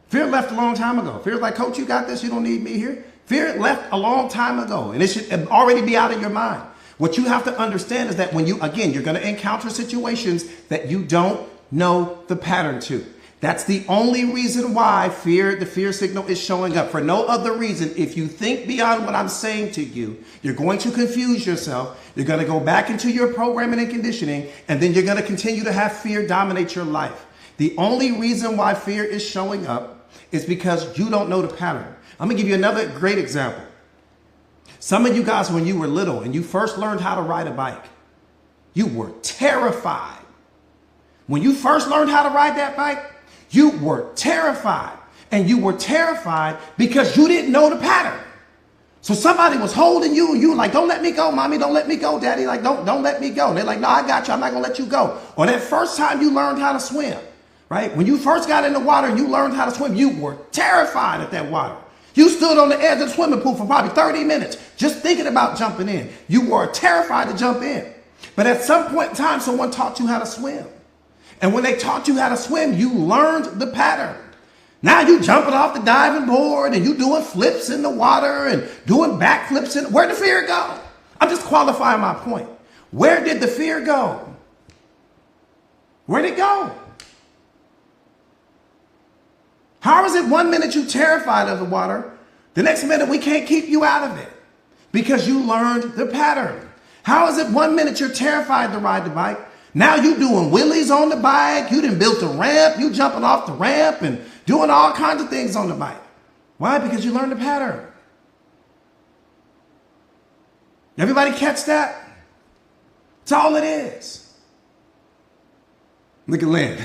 Fear left a long time ago. Fear's like, coach, you got this. You don't need me here. Fear left a long time ago, and it should already be out of your mind. What you have to understand is that when you're going to encounter situations that you don't know the pattern to. That's the only reason why the fear signal is showing up. For no other reason. If you think beyond what I'm saying to you, you're going to confuse yourself. You're going to go back into your programming and conditioning, and then you're going to continue to have fear dominate your life. The only reason why fear is showing up is because you don't know the pattern. I'm going to give you another great example. Some of you guys, when you were little and you first learned how to ride a bike, you were terrified. When you first learned how to ride that bike, you were terrified. And you were terrified because you didn't know the pattern. So somebody was holding you and you were like, don't let me go, mommy, don't let me go, daddy. Like, don't let me go. And they're like, no, I got you. I'm not going to let you go. Or that first time you learned how to swim, right? When you first got in the water and you learned how to swim, you were terrified at that water. You stood on the edge of the swimming pool for probably 30 minutes just thinking about jumping in. You were terrified to jump in. But at some point in time, someone taught you how to swim. And when they taught you how to swim, you learned the pattern. Now you jumping off the diving board and you doing flips in the water and doing backflips. Where'd the fear go? I'm just qualifying my point. Where did the fear go? Where'd it go? How is it 1 minute you're terrified of the water, the next minute we can't keep you out of it because you learned the pattern? How is it 1 minute you're terrified to ride the bike? Now you doing wheelies on the bike, you done built a ramp, you jumping off the ramp and doing all kinds of things on the bike. Why? Because you learned the pattern. Everybody catch that? That's all it is. Look at Lynn.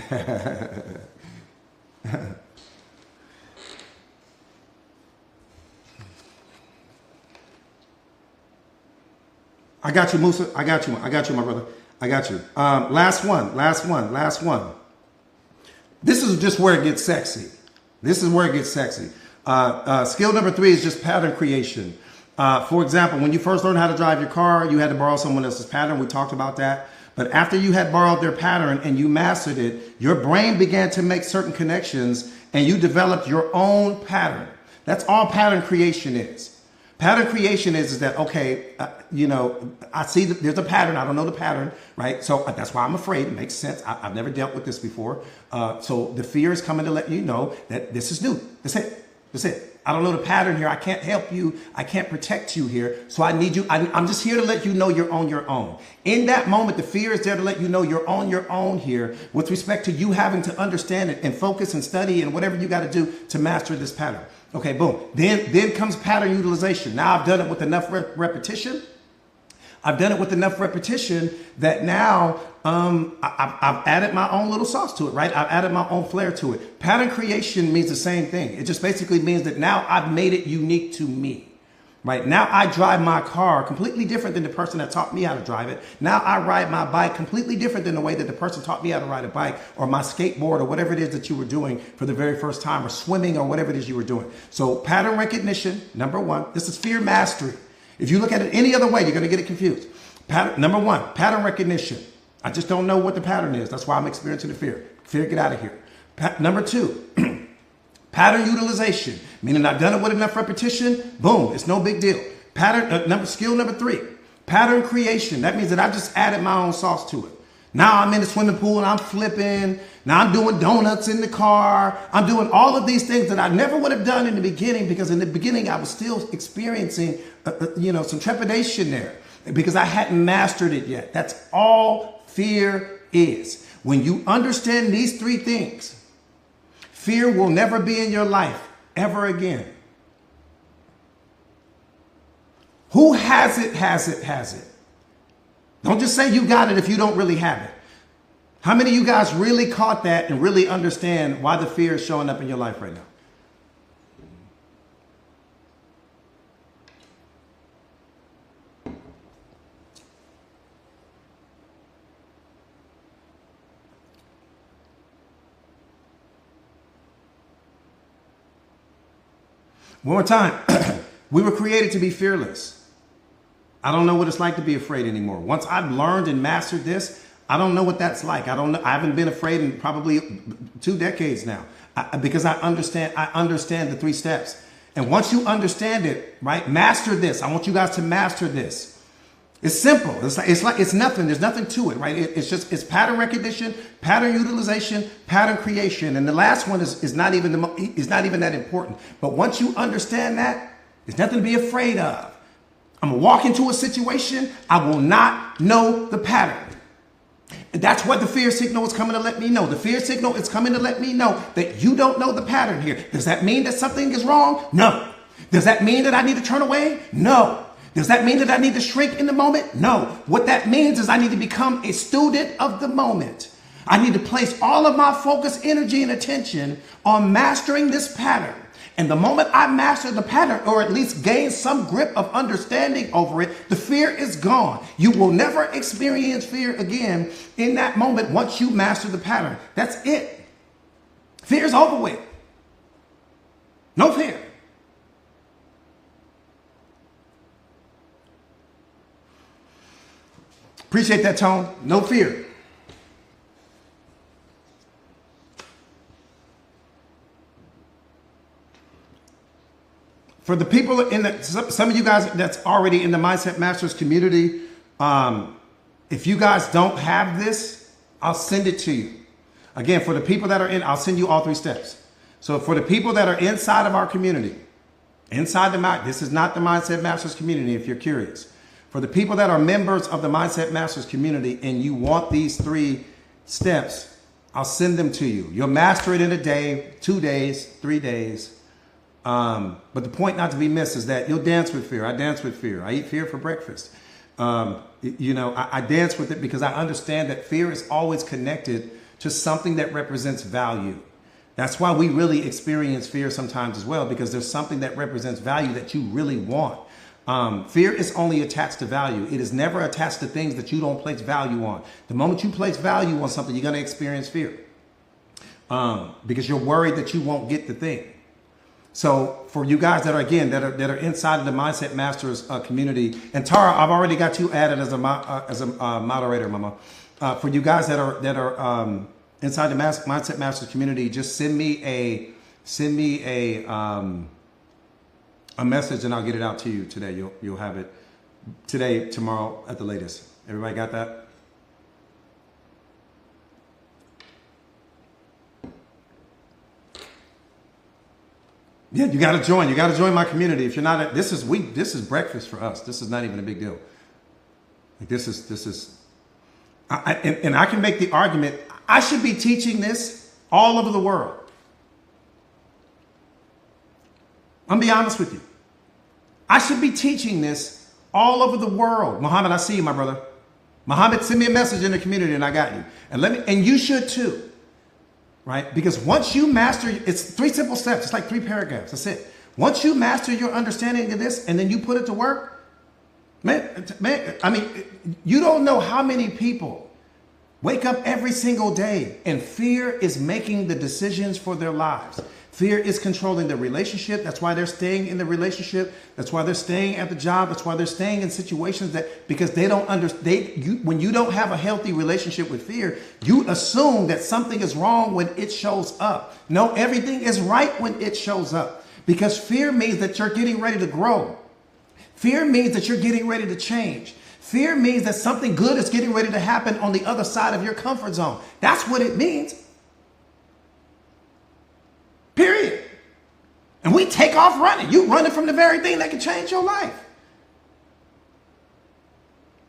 I got you, Musa. I got you, my brother. I got you. Last one. This is just where it gets sexy. Skill number 3 is just pattern creation. For example, when you first learned how to drive your car, you had to borrow someone else's pattern. We talked about that. But after you had borrowed their pattern and you mastered it, your brain began to make certain connections and you developed your own pattern. That's all pattern creation is. Pattern creation is that, okay, I see that there's a pattern. I don't know the pattern, right? So that's why I'm afraid. It makes sense. I've never dealt with this before. So the fear is coming to let you know that this is new. That's it. I don't know the pattern here. I can't help you. I can't protect you here. So I need you. I'm just here to let you know you're on your own. In that moment, the fear is there to let you know you're on your own here with respect to you having to understand it and focus and study and whatever you got to do to master this pattern. Okay, boom. Then comes pattern utilization. Now I've done it with enough repetition. I've done it with enough repetition that now I've added my own little sauce to it, right? I've added my own flair to it. Pattern creation means the same thing. It just basically means that now I've made it unique to me, right? Now I drive my car completely different than the person that taught me how to drive it. Now I ride my bike completely different than the way that the person taught me how to ride a bike, or my skateboard, or whatever it is that you were doing for the very first time, or swimming, or whatever it is you were doing. So pattern recognition, number 1. This is fear mastery. If you look at it any other way, you're going to get it confused. Number 1, pattern recognition. I just don't know what the pattern is. That's why I'm experiencing the fear. Fear, get out of here. Number 2, pattern utilization, meaning I've done it with enough repetition. Boom, it's no big deal. Skill number 3, pattern creation. That means that I've just added my own sauce to it. Now I'm in the swimming pool and I'm flipping. Now I'm doing donuts in the car. I'm doing all of these things that I never would have done in the beginning, because in the beginning I was still experiencing, some trepidation there because I hadn't mastered it yet. That's all fear is. When you understand these 3 things, fear will never be in your life ever again. Who has it, has it, has it. Don't just say you got it if you don't really have it. How many of you guys really caught that and really understand why the fear is showing up in your life right now? One more time. We were created to be fearless. I don't know what it's like to be afraid anymore. Once I've learned and mastered this, I don't know what that's like. I don't know. I haven't been afraid in probably 2 decades now, because I understand the 3 steps. And once you understand it, right, master this. I want you guys to master this. It's simple. It's nothing. There's nothing to it, right? It's pattern recognition, pattern utilization, pattern creation. And the last one is not even that important. But once you understand that, there's nothing to be afraid of. I'm going to walk into a situation. I will not know the pattern. And that's what the fear signal is coming to let me know. The fear signal is coming to let me know that you don't know the pattern here. Does that mean that something is wrong? No. Does that mean that I need to turn away? No. Does that mean that I need to shrink in the moment? No. What that means is I need to become a student of the moment. I need to place all of my focus, energy, and attention on mastering this pattern. And the moment I master the pattern, or at least gain some grip of understanding over it, the fear is gone. You will never experience fear again in that moment once you master the pattern. That's it. Fear is over with. No fear. Appreciate that, Tone. No fear. For the people in the, some of you guys that's already in the Mindset Masters community, if you guys don't have this, I'll send it to you. Again, for the people that are in, I'll send you all 3 steps. So for the people that are inside of our community, this is not the Mindset Masters community if you're curious. For the people that are members of the Mindset Masters community and you want these 3 steps, I'll send them to you. You'll master it in a day, 2 days, 3 days. But the point not to be missed is that you'll dance with fear. I dance with fear. I eat fear for breakfast. I dance with it because I understand that fear is always connected to something that represents value. That's why we really experience fear sometimes as well, because there's something that represents value that you really want. Fear is only attached to value. It is never attached to things that you don't place value on. The moment you place value on something, you're going to experience fear because you're worried that you won't get the thing. So for you guys that are, again, that are inside of the Mindset Masters community, and Tara, I've already got you added as a moderator, Mama. For you guys that are inside the Mindset Masters community, just send me a message and I'll get it out to you today. You'll have it today, tomorrow at the latest. Everybody got that? Yeah, you got to join. You got to join my community. If you're not, this is breakfast for us. This is not even a big deal. Like and I can make the argument, I should be teaching this all over the world. I'm gonna be honest with you. I should be teaching this all over the world. Muhammad, I see you, my brother. Muhammad, send me a message in the community and I got you. And you should too. Right? Because once you master, it's 3 simple steps. It's like 3 paragraphs. That's it. Once you master your understanding of this and then you put it to work, man, I mean, you don't know how many people wake up every single day and fear is making the decisions for their lives. Fear is controlling the relationship. That's why they're staying in the relationship. That's why they're staying at the job. That's why they're staying in situations because they don't understand. When you don't have a healthy relationship with fear, you assume that something is wrong when it shows up. No, everything is right when it shows up, because fear means that you're getting ready to grow. Fear means that you're getting ready to change. Fear means that something good is getting ready to happen on the other side of your comfort zone. That's what it means. Period. And we take off running. You running from the very thing that can change your life.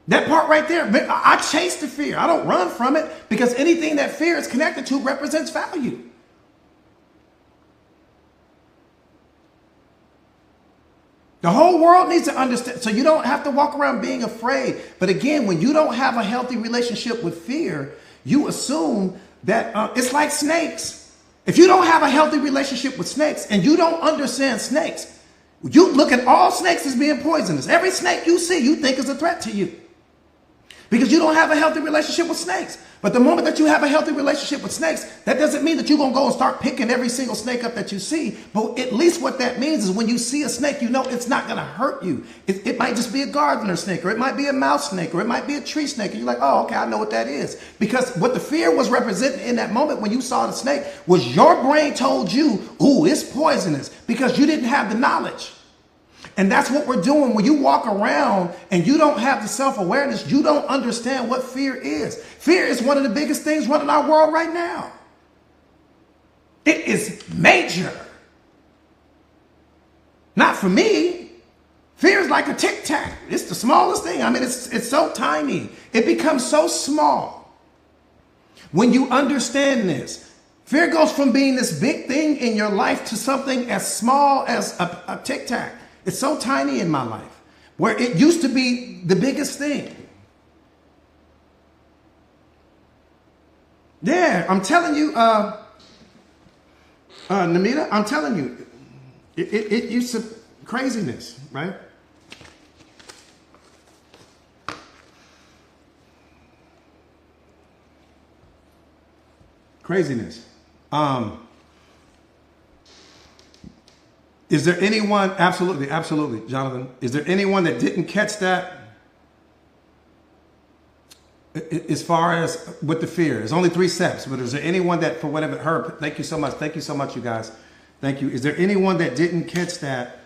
That part right there, I chase the fear. I don't run from it, because anything that fear is connected to represents value. The whole world needs to understand. So you don't have to walk around being afraid. But again, when you don't have a healthy relationship with fear, you assume that it's like snakes. If you don't have a healthy relationship with snakes and you don't understand snakes, you look at all snakes as being poisonous. Every snake you see, you think is a threat to you, because you don't have a healthy relationship with snakes. But the moment that you have a healthy relationship with snakes, that doesn't mean that you're going to go and start picking every single snake up that you see. But at least what that means is when you see a snake, you know it's not going to hurt you. It might just be a gardener snake, or it might be a mouse snake, or it might be a tree snake. And you're like, oh, okay, I know what that is. Because what the fear was representing in that moment when you saw the snake was your brain told you, ooh, it's poisonous, because you didn't have the knowledge. And that's what we're doing when you walk around and you don't have the self-awareness. You don't understand what fear is. Fear is one of the biggest things running our world right now. It is major. Not for me. Fear is like a tic-tac. It's the smallest thing. I mean, it's so tiny. It becomes so small. When you understand this, fear goes from being this big thing in your life to something as small as a tic-tac. It's so tiny in my life, where it used to be the biggest thing. Yeah, I'm telling you, Namita, I'm telling you, it used to craziness, right? Craziness. Is there anyone, absolutely, absolutely, Jonathan, is there anyone that didn't catch that? As far as with the fear, it's only 3 steps, but is there anyone that for whatever, Herb, thank you so much, you guys. Thank you. Is there anyone that didn't catch that?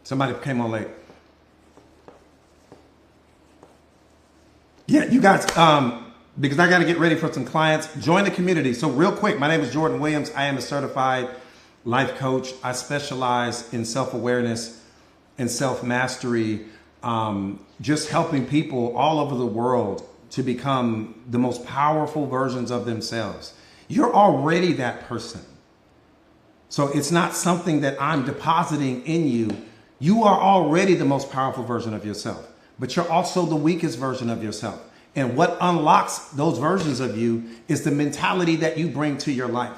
Somebody came on late. Yeah, you guys, because I got to get ready for some clients, join the community. So real quick, my name is Jordan Williams. I am a certified life coach. I specialize in self-awareness and self-mastery, just helping people all over the world to become the most powerful versions of themselves. You're already that person. So it's not something that I'm depositing in you. You are already the most powerful version of yourself, but you're also the weakest version of yourself. And what unlocks those versions of you is the mentality that you bring to your life.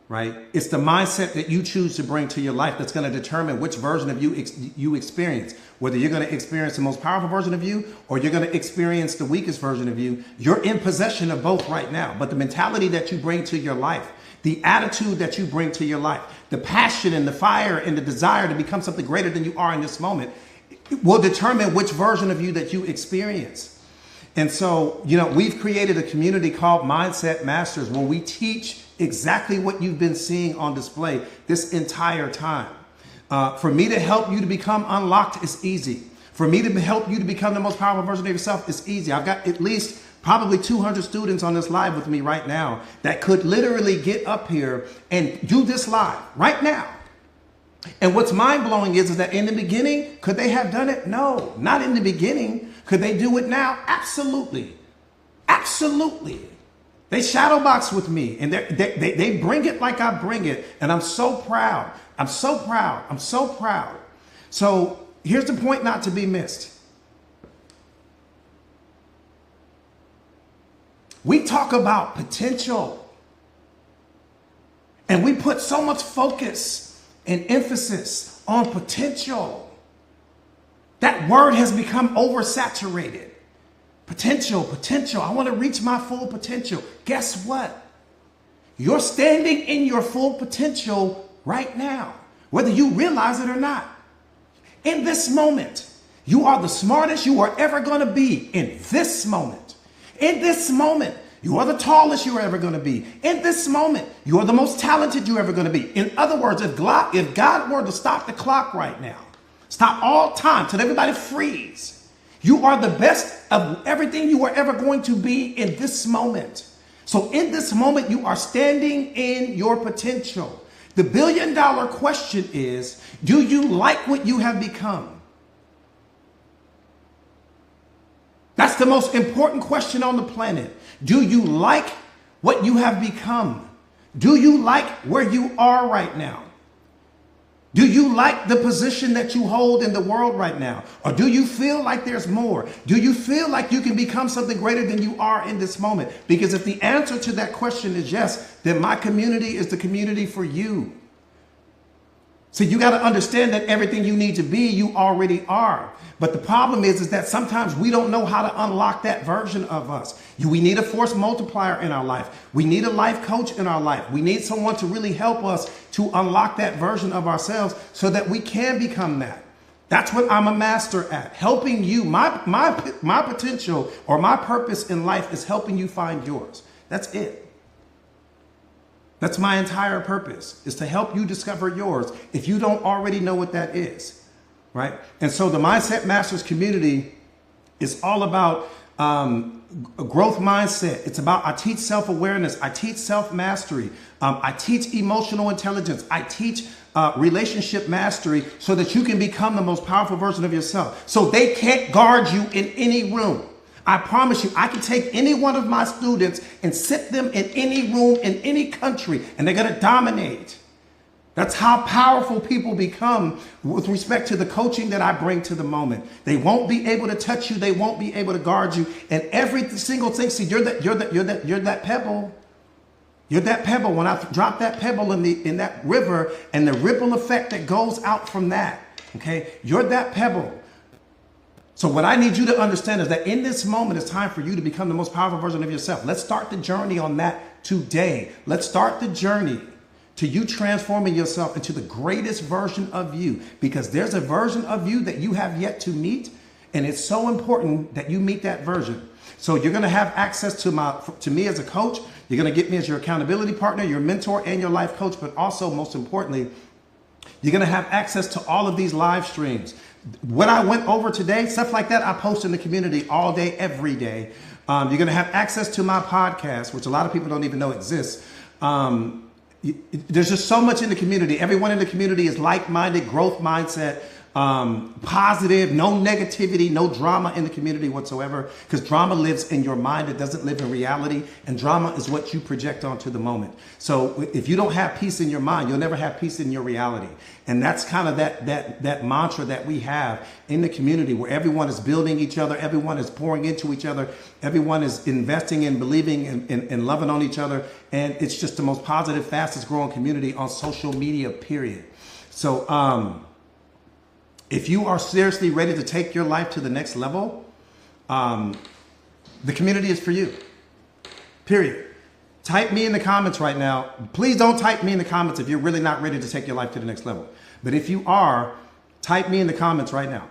Right? It's the mindset that you choose to bring to your life that's going to determine which version of you you experience. Whether you're going to experience the most powerful version of you or you're going to experience the weakest version of you, you're in possession of both right now. But the mentality that you bring to your life, the attitude that you bring to your life, the passion and the fire and the desire to become something greater than you are in this moment will determine which version of you that you experience. And so, we've created a community called Mindset Masters where we teach exactly what you've been seeing on display this entire time. For me to help you to become unlocked is easy. For me to help you to become the most powerful version of yourself is easy. I've got at least probably 200 students on this live with me right now that could literally get up here and do this live right now. And what's mind-blowing is that in the beginning, could they have done it? No, not in the beginning. Could they do it now? Absolutely. Absolutely. They shadow box with me and they bring it like I bring it. And I'm so proud. I'm so proud. I'm so proud. So here's the point not to be missed. We talk about potential and we put so much focus and emphasis on potential. That word has become oversaturated. Potential, potential. I want to reach my full potential. Guess what? You're standing in your full potential right now, whether you realize it or not. In this moment, you are the smartest you are ever going to be in this moment. In this moment, you are the tallest you're ever going to be. In this moment, you are the most talented you're ever going to be. In other words, if God were to stop the clock right now, stop all time, till everybody freeze, you are the best of everything you are ever going to be in this moment. So in this moment, you are standing in your potential. The $1 billion question is, do you like what you have become? That's the most important question on the planet. Do you like what you have become? Do you like where you are right now? Do you like the position that you hold in the world right now? Or do you feel like there's more? Do you feel like you can become something greater than you are in this moment? Because if the answer to that question is yes, then my community is the community for you. So you got to understand that everything you need to be, you already are. But the problem is that sometimes we don't know how to unlock that version of us. We need a force multiplier in our life. We need a life coach in our life. We need someone to really help us to unlock that version of ourselves so that we can become that. That's what I'm a master at, helping you. My potential or my purpose in life is helping you find yours. That's it. That's my entire purpose, is to help you discover yours if you don't already know what that is, right? And so the Mindset Masters community is all about a growth mindset. It's about, I teach self-awareness. I teach self-mastery. I teach emotional intelligence. I teach relationship mastery so that you can become the most powerful version of yourself. So they can't guard you in any room. I promise you, I can take any one of my students and sit them in any room in any country, and they're going to dominate. That's how powerful people become with respect to the coaching that I bring to the moment. They won't be able to touch you. They won't be able to guard you. And every single thing, see, you're that pebble. You're that pebble. When I drop that pebble in that river and the ripple effect that goes out from that, okay, you're that pebble. So what I need you to understand is that in this moment, it's time for you to become the most powerful version of yourself. Let's start the journey on that today. Let's start the journey to you transforming yourself into the greatest version of you, because there's a version of you that you have yet to meet. And it's so important that you meet that version. So you're going to have access to me as a coach. You're going to get me as your accountability partner, your mentor, and your life coach. But also, most importantly, you're going to have access to all of these live streams. What I went over today, stuff like that, I post in the community all day, every day. You're going to have access to my podcast, which a lot of people don't even know exists. There's just so much in the community. Everyone in the community is like-minded, growth mindset, positive, no negativity, no drama in the community whatsoever, because drama lives in your mind. It doesn't live in reality, and drama is what you project onto the moment. So if you don't have peace in your mind, you'll never have peace in your reality. And that's kind of that mantra that we have in the community, where everyone is building each other, everyone is pouring into each other, everyone is investing in, believing and loving on each other. And it's just the most positive, fastest growing community on social media, period. So, if you are seriously ready to take your life to the next level, the community is for you, period. Type me in the comments right now. Please don't type me in the comments if you're really not ready to take your life to the next level. But if you are, type me in the comments right now.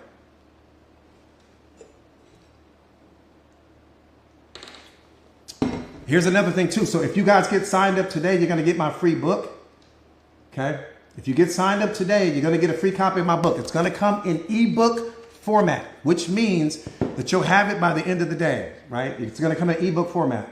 Here's another thing too. So if you guys get signed up today, you're going to get my free book. Okay. If you get signed up today, you're going to get a free copy of my book. It's going to come in ebook format, which means that you'll have it by the end of the day, right? It's going to come in ebook format.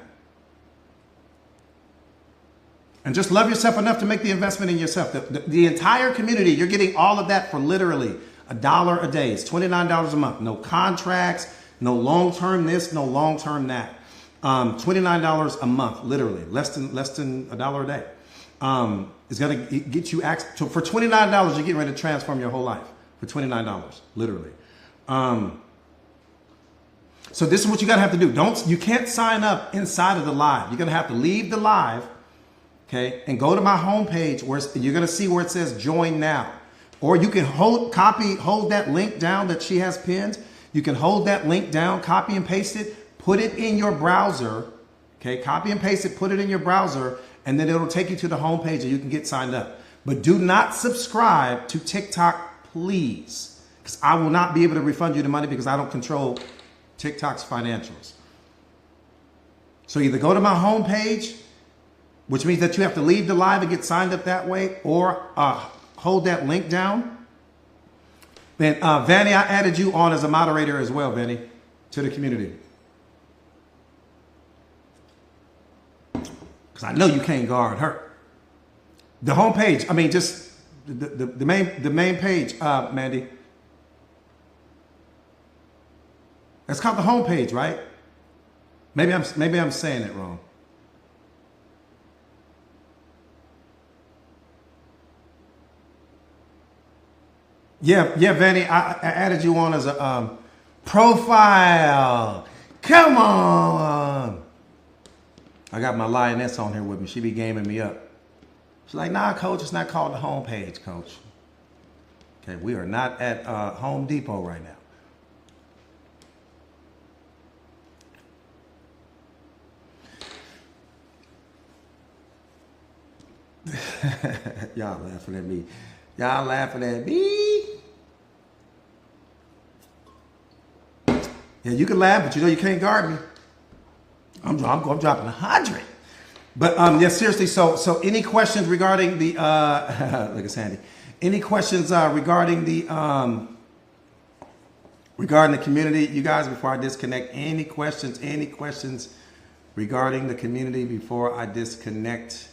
And just love yourself enough to make the investment in yourself. The entire community, you're getting all of that for literally $1 a day. It's $29 a month. No contracts, no long-term this, no long-term that. $29 a month, literally, less than $1 a day. Is going to get you access. So for $29, you're getting ready to transform your whole life. For $29, literally. So this is what you got to have to do. You can't sign up inside of the live. You're going to have to leave the live, okay, and go to my homepage where you're going to see where it says join now. Or you can hold that link down that she has pinned. You can hold that link down, copy and paste it, put it in your browser. Okay, copy and paste it, put it in your browser, and then it'll take you to the homepage and you can get signed up. But do not subscribe to TikTok, please, because I will not be able to refund you the money because I don't control TikTok's financials. So either go to my homepage, which means that you have to leave the live and get signed up that way, or hold that link down. Then, Vanny, I added you on as a moderator as well, Vanny, to the community. Because I know you can't guard her. The homepage, I mean, just the main page, Mandy. It's called the homepage, right? Maybe I'm saying it wrong. Yeah, Vanny, I added you on as a profile. Come on. I got my lioness on here with me. She be gaming me up. She's like, nah, coach, it's not called the homepage, coach. Okay, we are not at Home Depot right now. Y'all laughing at me. Y'all laughing at me. Yeah, you can laugh, but you know you can't guard me. I'm dropping 100. But yeah, seriously. So any questions regarding the look at Sandy? Any questions regarding the community, you guys? Before I disconnect, any questions? Any questions regarding the community before I disconnect?